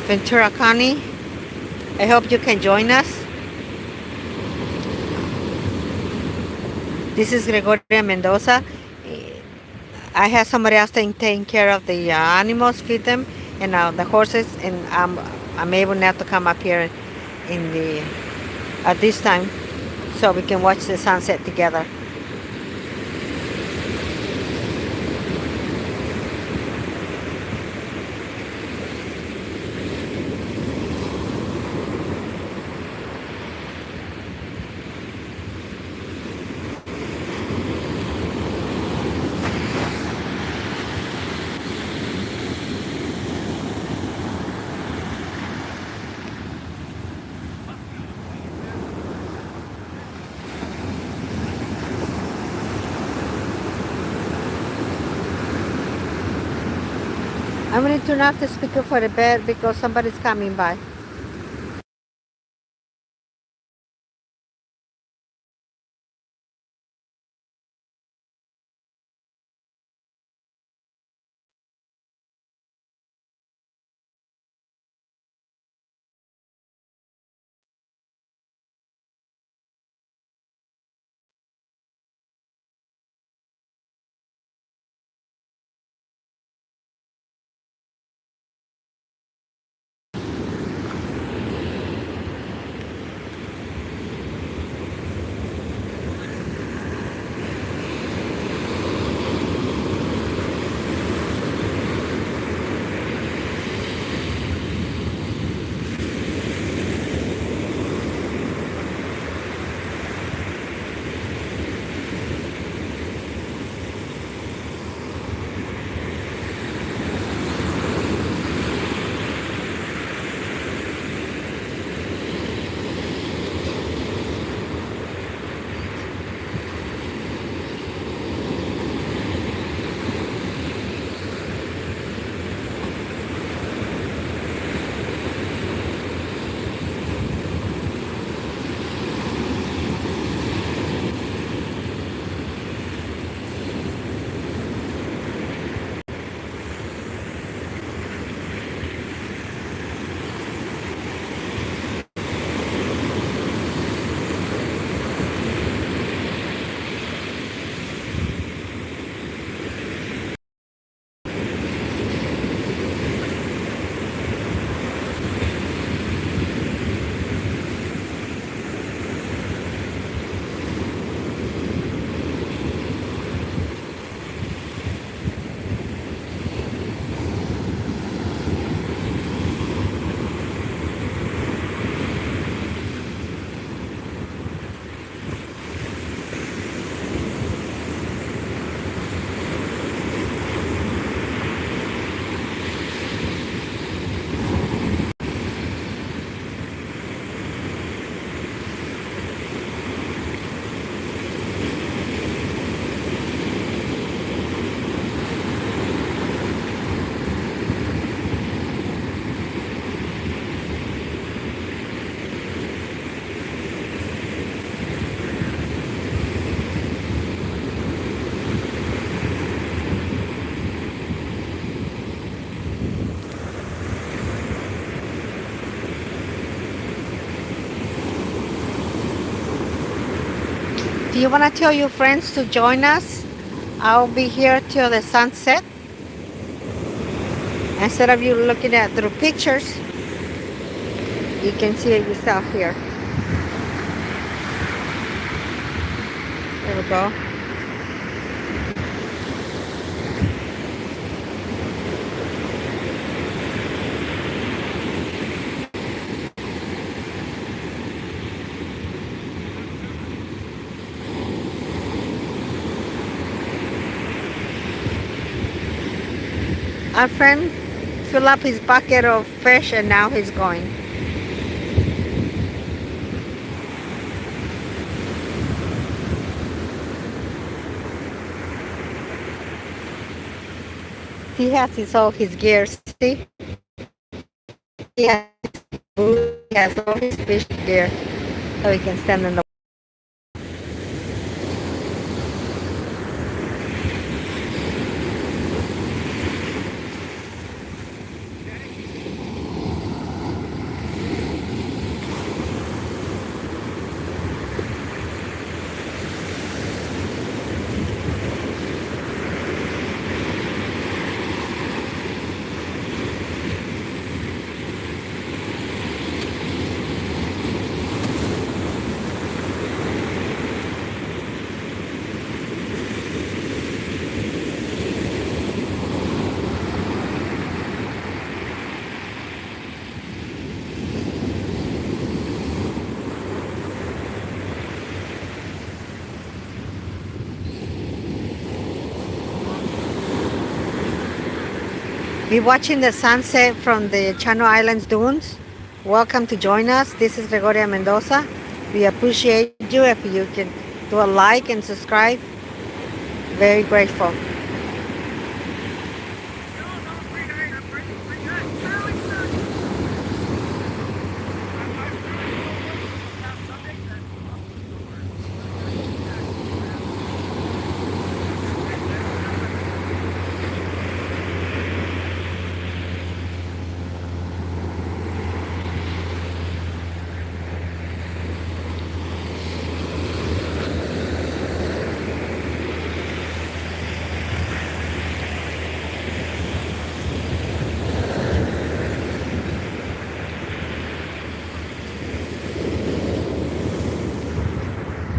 Ventura County. I hope you can join us. This is Gregoria Mendoza. I have somebody else taking care of the animals, feed them, and the horses, and I'm able now to come up here in the at this time so we can watch the sunset together. I'm going to turn off the speaker for the bed because somebody's coming by. If you want to tell your friends to join us, I'll be here till the sunset. Instead of you looking at through pictures, you can see it yourself here. There we go. Our friend filled up his bucket of fish and now he's going. He has all his gear, see? He has all his fish gear so he can stand in the We're watching the sunset from the Channel Islands dunes. Welcome to join us. This is Gregoria Mendoza. We appreciate you if you can do a like and subscribe. Very grateful.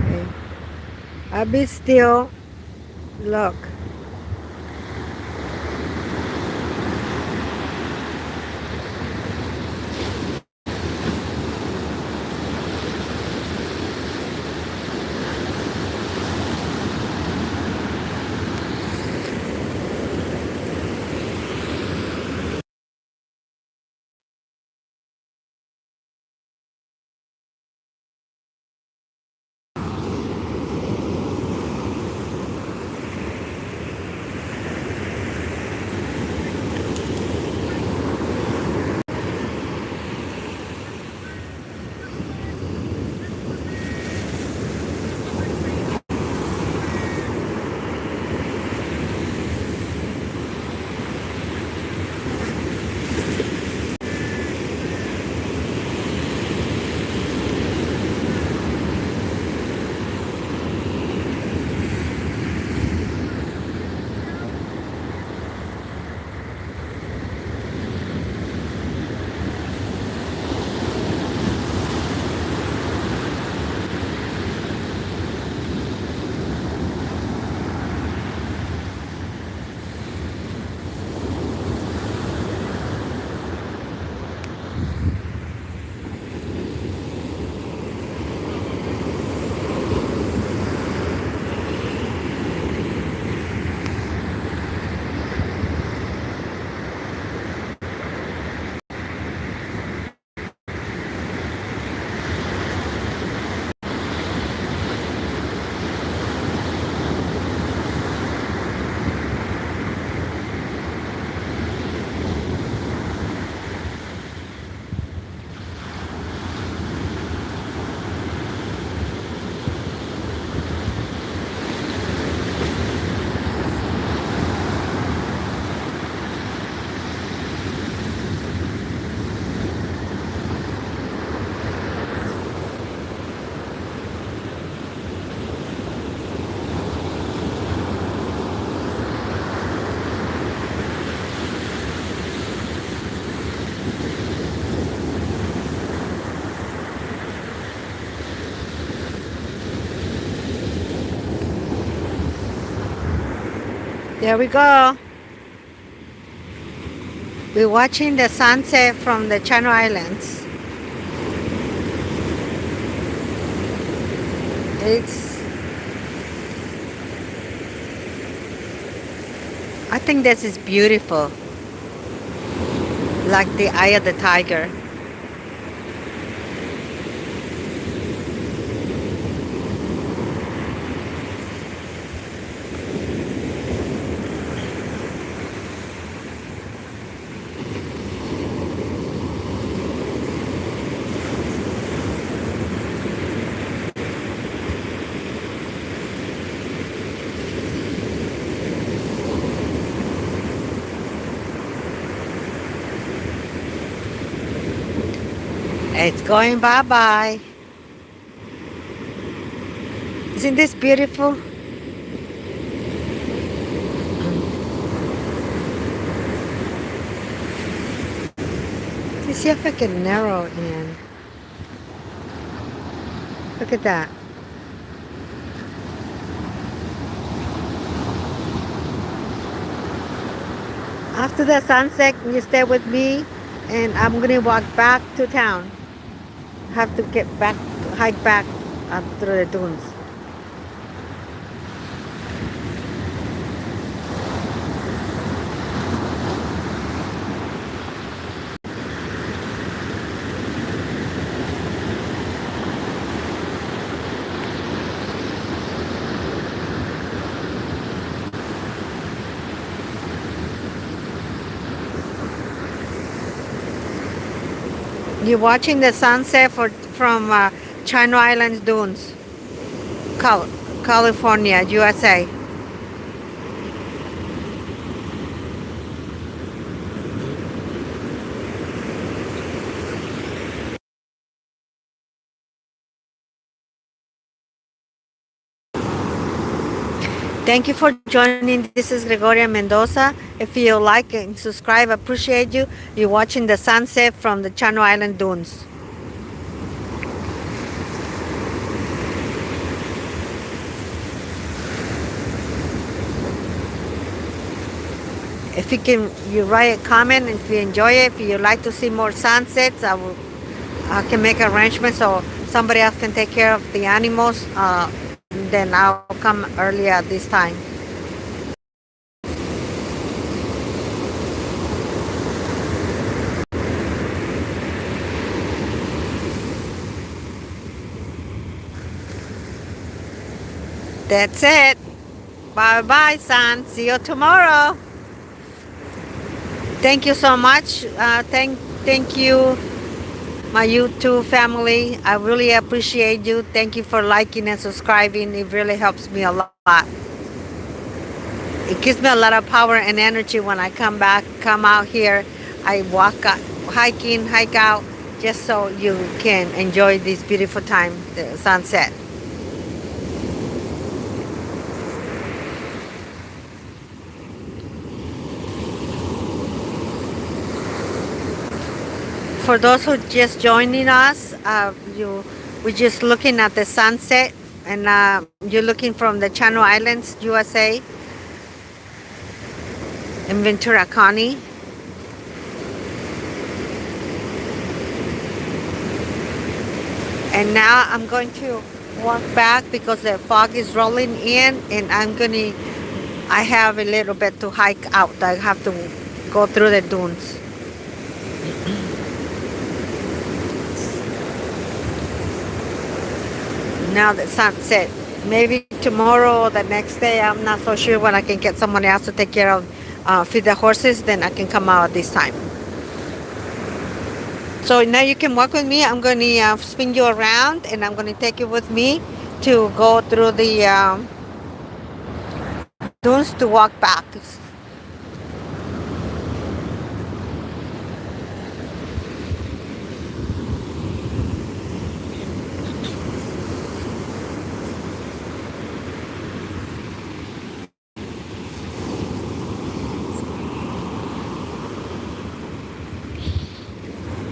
Okay. I'll be still. Look. There we go. We're watching the sunset from the Channel Islands. It's, I think this is beautiful. Like the eye of the tiger. It's going bye-bye. Isn't this beautiful? You see if I can narrow in. Look at that. After the sunset, you stay with me, and I'm gonna walk back to town. Have to get back, hike back up through the dunes. You're watching the sunset from Chino Islands Dunes, Cal- California, USA. Thank you for joining. This is Gregoria Mendoza. If you like and subscribe, appreciate you. You're watching the sunset from the Chano Island Dunes. If you can, you write a comment if you enjoy it. If you like to see more sunsets, I can make arrangements so somebody else can take care of the animals. Then I'll come early at this time. That's it. Bye bye, son. See you tomorrow. Thank you so much. Thank you, my YouTube family. I really appreciate you. Thank you for liking and subscribing. It really helps me a lot. It gives me a lot of power and energy when I come out here. I hike out, just so you can enjoy this beautiful time, the sunset. For those who just joining us, we're just looking at the sunset, and you're looking from the Channel Islands, USA, in Ventura County. And now I'm going to walk back because the fog is rolling in, and I have a little bit to hike out. I have to go through the dunes. Now the sunset. Maybe tomorrow or the next day, I'm not so sure, when I can get someone else to take care of, feed the horses, then I can come out at this time. So now you can walk with me. I'm going to spin you around, and I'm going to take you with me to go through the dunes to walk back.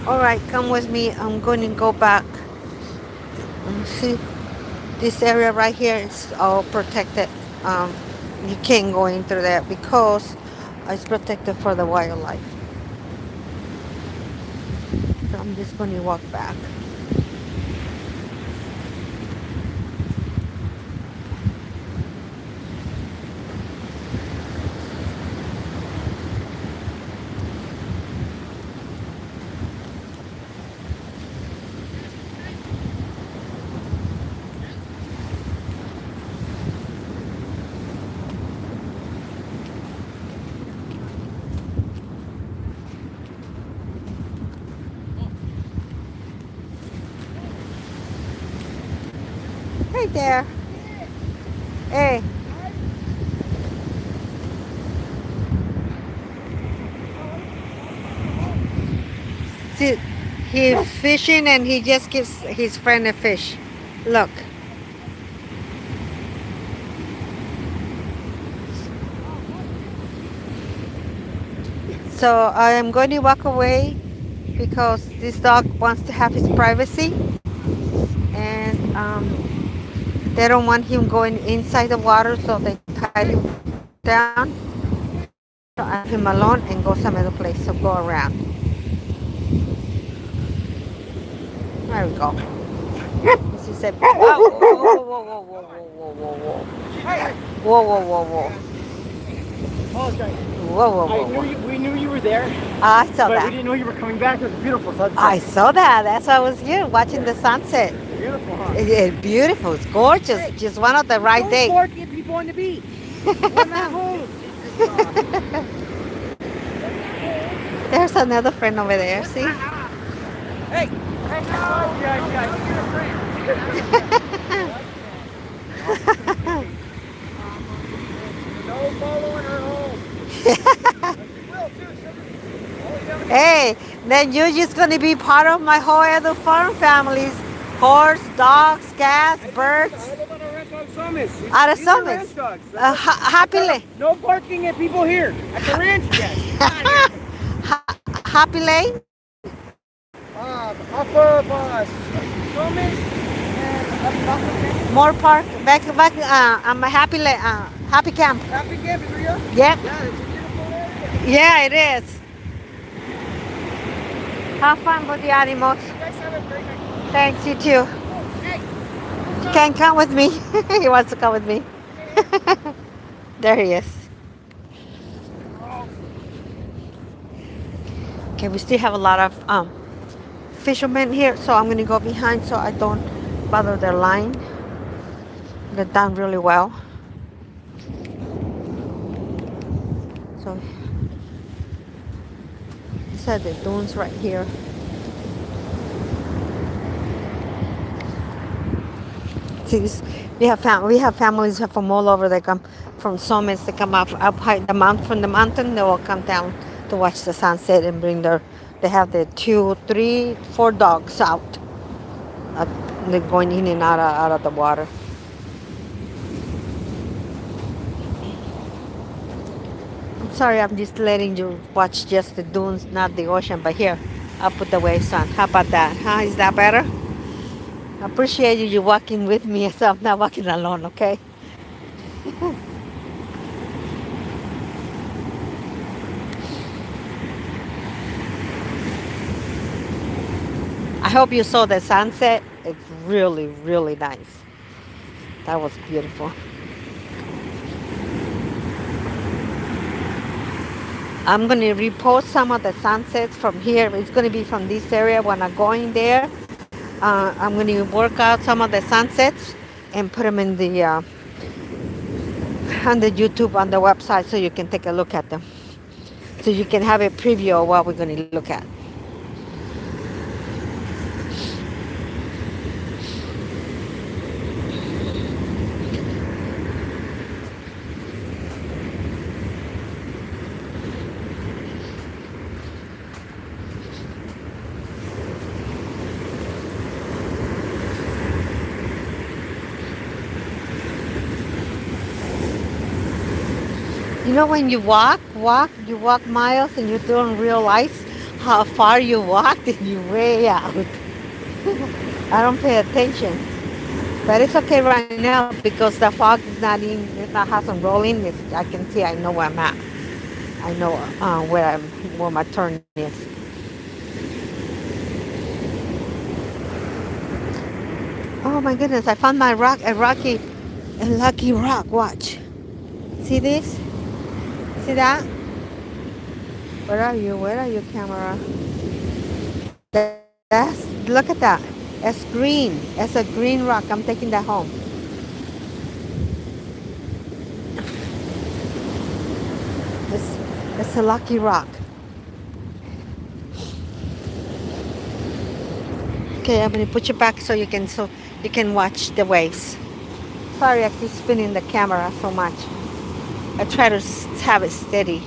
All right, come with me. I'm going to go back. See, this area right here is all protected. You can't go into that because it's protected for the wildlife. So I'm just going to walk back. Hey there. Hey. See, he's fishing, and he just gives his friend a fish. Look. So I am going to walk away because this dog wants to have his privacy, and they don't want him going inside the water, so they tie him down. So I leave him alone and go some other place. So go around. There we go. She said, whoa, whoa, whoa, whoa, whoa, whoa, whoa, whoa, whoa, whoa, whoa, whoa, whoa. Apologize. Whoa, whoa, whoa, whoa. We knew you were there, I saw but that. we didn't know you were coming back. It was a beautiful sunset. I saw that. That's why I was here watching the sunset. Beautiful, huh? It's beautiful. It's gorgeous. Hey, just one of the right days. Don't bark at people on the beach. We're not home. There's another friend over there. See? Hey! Hey, no! No following her home. Will too, sugar. Hey, then you're just gonna be part of my whole other farm families. Horse, dogs, cats, birds. I live on a ranch on Summit. Out of These are summits. ranch dogs. That's what- Happily. No parking at people here. At the ranch, yes. Get out of here. Happy Lane. Off of Summit and up More park. Back. I'm a happy camp. Happy Camp is real? Yep. Yeah, it's a beautiful area. Yeah, it is. Have fun with the animals. You guys have a great night. Thanks, you too. Hey, You can come with me. He wants to come with me. There he is. Okay, we still have a lot of fishermen here, so I'm gonna go behind so I don't bother their line. They're done really well. So these are the dunes right here. See, we have families from all over. They come from summits. They come up high the mount from the mountain. They will come down to watch the sunset and bring their. They have the 2, 3, 4 dogs out. Uh, they're going in and out of the water. I'm sorry, I'm just letting you watch just the dunes, not the ocean. But here, I'll put the waves on. How about that? Huh? Is that better? I appreciate you walking with me, so I'm not walking alone. Okay. I hope you saw the sunset. It's really, really nice. That was beautiful. I'm going to repost some of the sunsets from here. It's going to be from this area when I'm going there. I'm going to work out some of the sunsets and put them in the on the YouTube on the website so you can take a look at them. So you can have a preview of what we're going to look at. You know, when you walk miles and you don't realize how far you walked and you're way out. I don't pay attention. But it's okay right now because the fog is not in, it not hasn't rolling. I can see, I know where I'm at. I know where my turn is. Oh my goodness, I found my rock, a lucky rock. Watch. See this? See that? Where are you? Where are you, camera? Look at that. It's green. It's a green rock. I'm taking that home. It's a lucky rock. Okay, I'm gonna put you back so you can watch the waves. Sorry, I keep spinning the camera so much. I try to have it steady.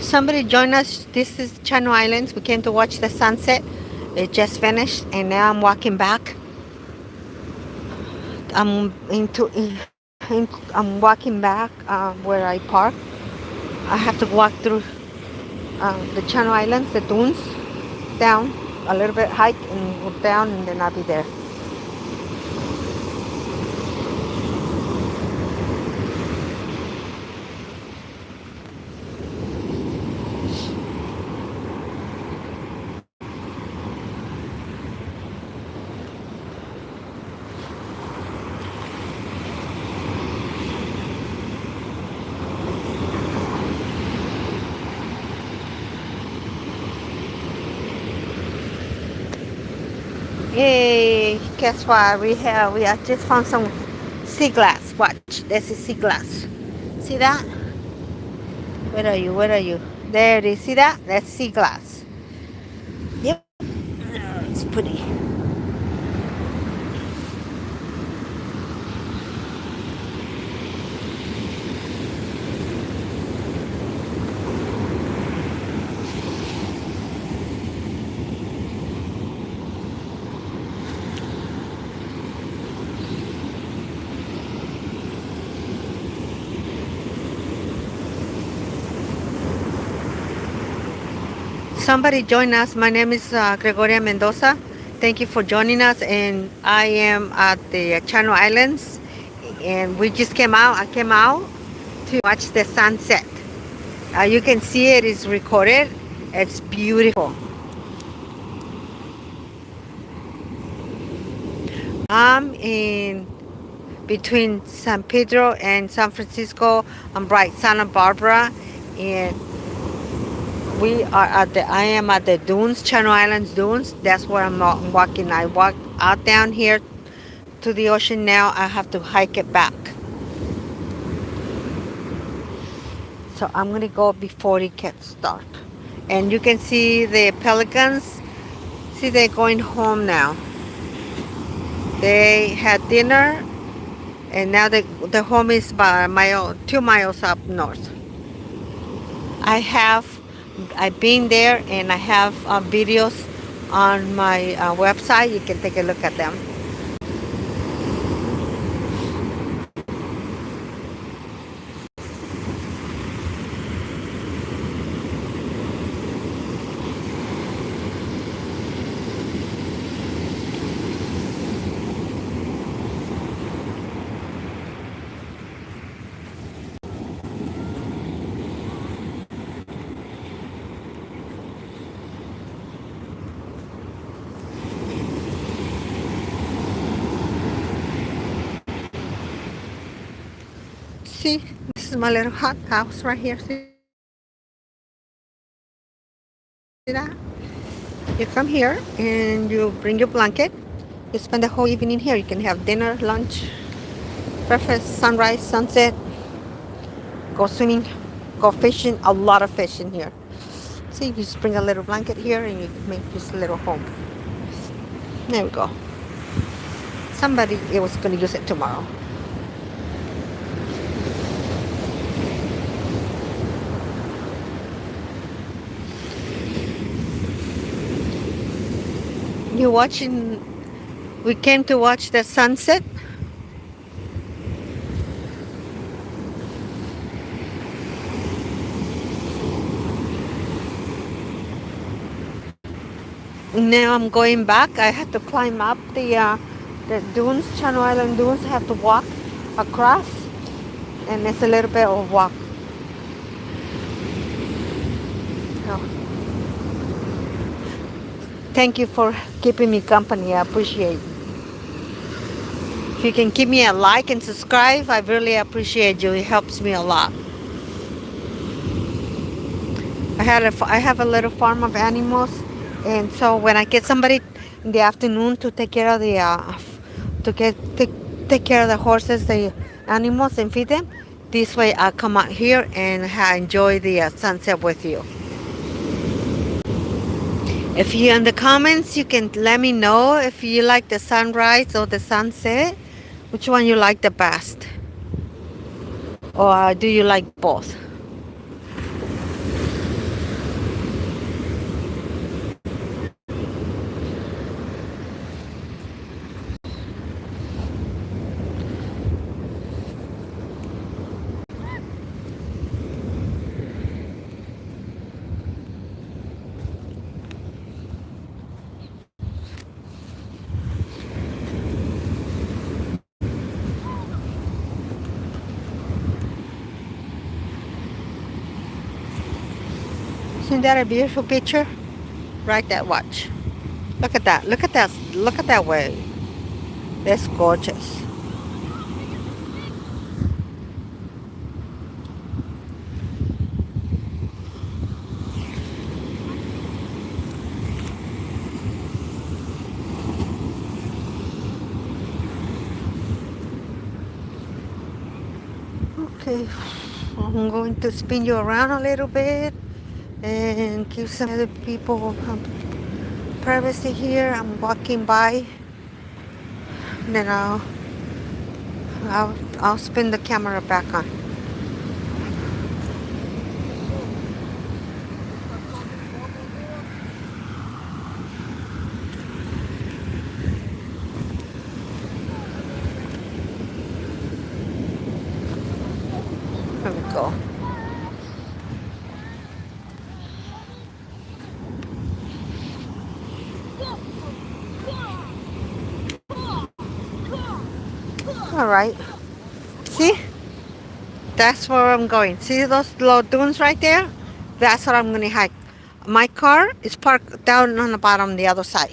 Somebody join us. This is Channel Islands. We came to watch the sunset. It just finished, and now I'm walking back. I'm walking back where I park. I have to walk through the Channel Islands, the dunes, down a little bit, hike and go down, and then I'll be there. Hey, guess what? We just found some sea glass. Watch, this is sea glass. See that? Where are you? Where are you? There it is. See that? That's sea glass. Yep. It's pretty. Somebody join us. My name is Gregoria Mendoza. Thank you for joining us. And I am at the Channel Islands. And we just came out. I came out to watch the sunset. You can see it is recorded. It's beautiful. I'm in between San Pedro and San Francisco. I'm right Santa Barbara. And I am at the dunes, Channel Islands dunes. That's where I'm walking. I walk out down here to the ocean. Now I have to hike it back. So I'm gonna go before it gets dark. And you can see the pelicans. See, they're going home now. They had dinner, and now the home is by 2 miles up north. I've been there, and I have videos on my website. You can take a look at them. See, this is my little hot house right here. See that? You come here and you bring your blanket. You spend the whole evening here. You can have dinner, lunch, breakfast, sunrise, sunset. Go swimming, go fishing. A lot of fish in here. See, you just bring a little blanket here and you make this little home. There we go. Somebody was going to use it tomorrow. You watching? We came to watch the sunset. Now I'm going back. I had to climb up the dunes, Channel Island dunes. I have to walk across, and it's a little bit of walk. So, thank you for keeping me company. I appreciate it. If you can give me a like and subscribe, I really appreciate you. It helps me a lot. I have a little farm of animals, and so when I get somebody in the afternoon to take care of take care of the horses, the animals, and feed them, this way I come out here and enjoy the sunset with you. If you in the comments, you can let me know if you like the sunrise or the sunset, which one you like the best, or do you like both? Isn't that a beautiful picture? Right there, watch. Look at that. Look at that. Look at that wave. That's gorgeous. Okay, I'm going to spin you around a little bit and give some other people privacy here. I'm walking by, then I'll spin the camera back on. There we go. All right. See? That's where I'm going. See those little dunes right there? That's what I'm going to hike. My car is parked down on the bottom the other side.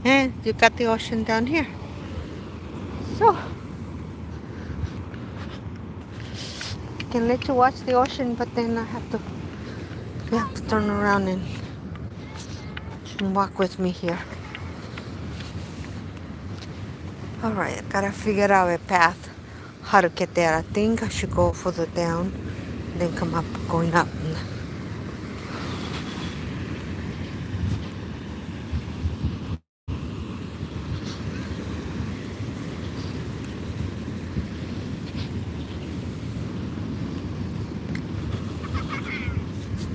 And you got the ocean down here. So, I can let you watch the ocean, but then you have to turn around and walk with me here. All right, I gotta figure out a path, how to get there. I think I should go further down, then come up, going up.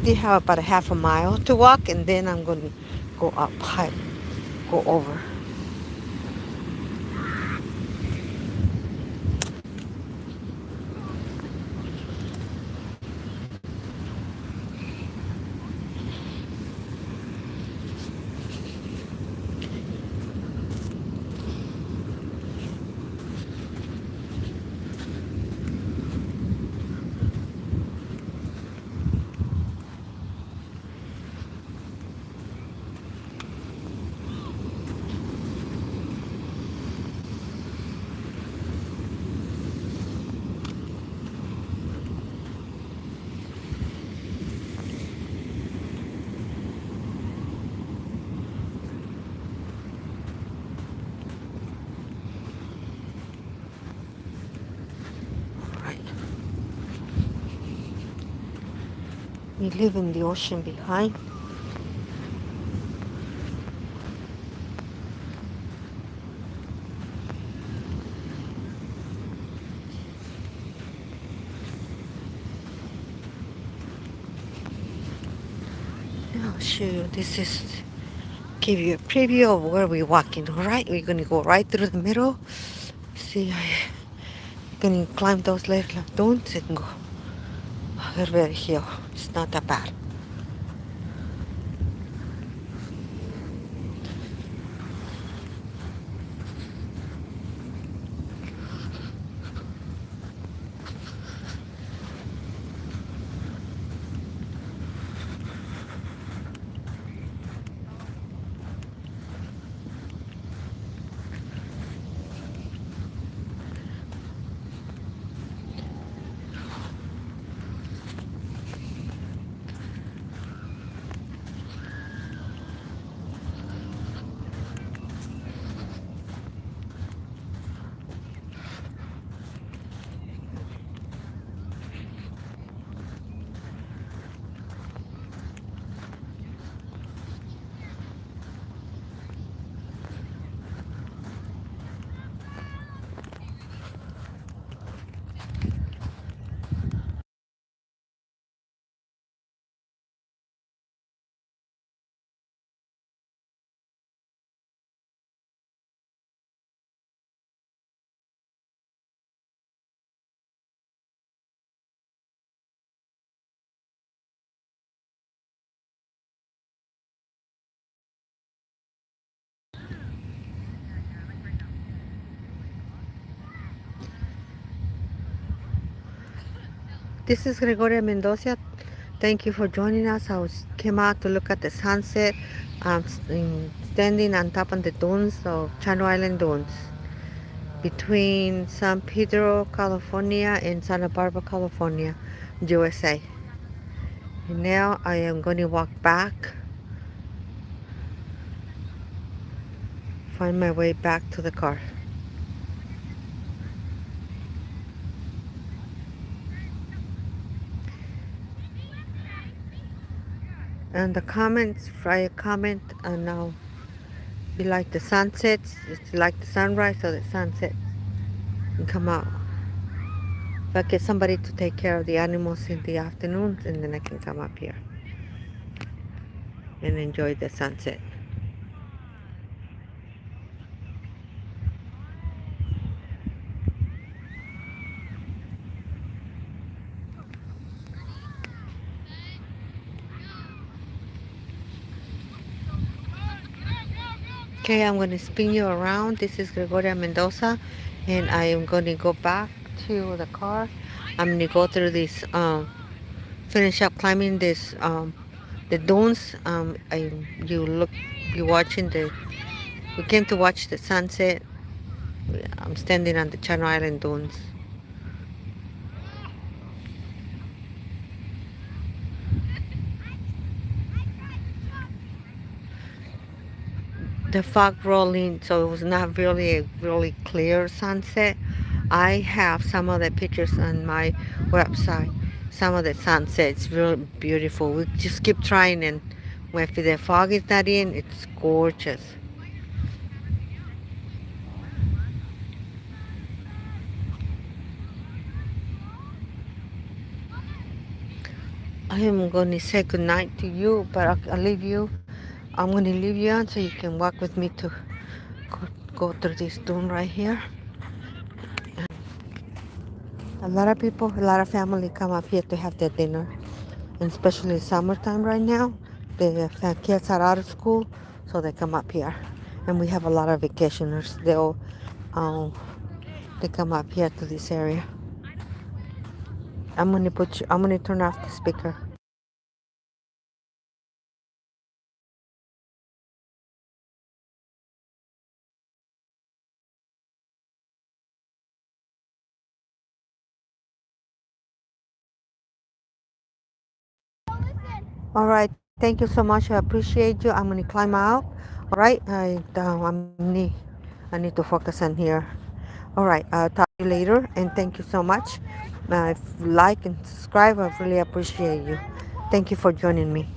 Still have about a half a mile to walk, and then I'm going to go up high, go over. Right. We leaving the ocean behind. I'll show you. This is give you a preview of where we're walking. All right, we're gonna go right through the middle. See, I'm gonna climb those little dunes and go over here. It's not that bad. This is Gregoria Mendoza. Thank you for joining us. Came out to look at the sunset. Standing on top of the dunes of Channel Island Dunes between San Pedro, California and Santa Barbara, California, USA. And now I am going to walk back, find my way back to the car. And the comments, write a comment, and now you like the sunsets, you like the sunrise or the sunset, and come out. If I get somebody to take care of the animals in the afternoon, and then I can come up here and enjoy the sunset. Okay, I'm going to spin you around. This is Gregoria Mendoza, and I am going to go back to the car. I'm going to go through this, finish up climbing this, the dunes. You watching we came to watch the sunset. I'm standing on the Channel Island dunes. The fog rolling, so it was not really a really clear sunset. I have some of the pictures on my website. Some of the sunsets really beautiful. We just keep trying, and when the fog is not in, it's gorgeous. I am going to say goodnight to you, but I'll leave you. I'm going to leave you on so you can walk with me to go through this dune right here. A lot of people, a lot of family come up here to have their dinner, and especially summertime right now. The kids are out of school, so they come up here, and we have a lot of vacationers. They come up here to this area. I'm gonna turn off the speaker. All right, thank you so much. I appreciate you. I'm gonna climb out. All right, I need to focus on here. All right, I'll talk to you later, and thank you so much. If you like and subscribe, I really appreciate you. Thank you for joining me.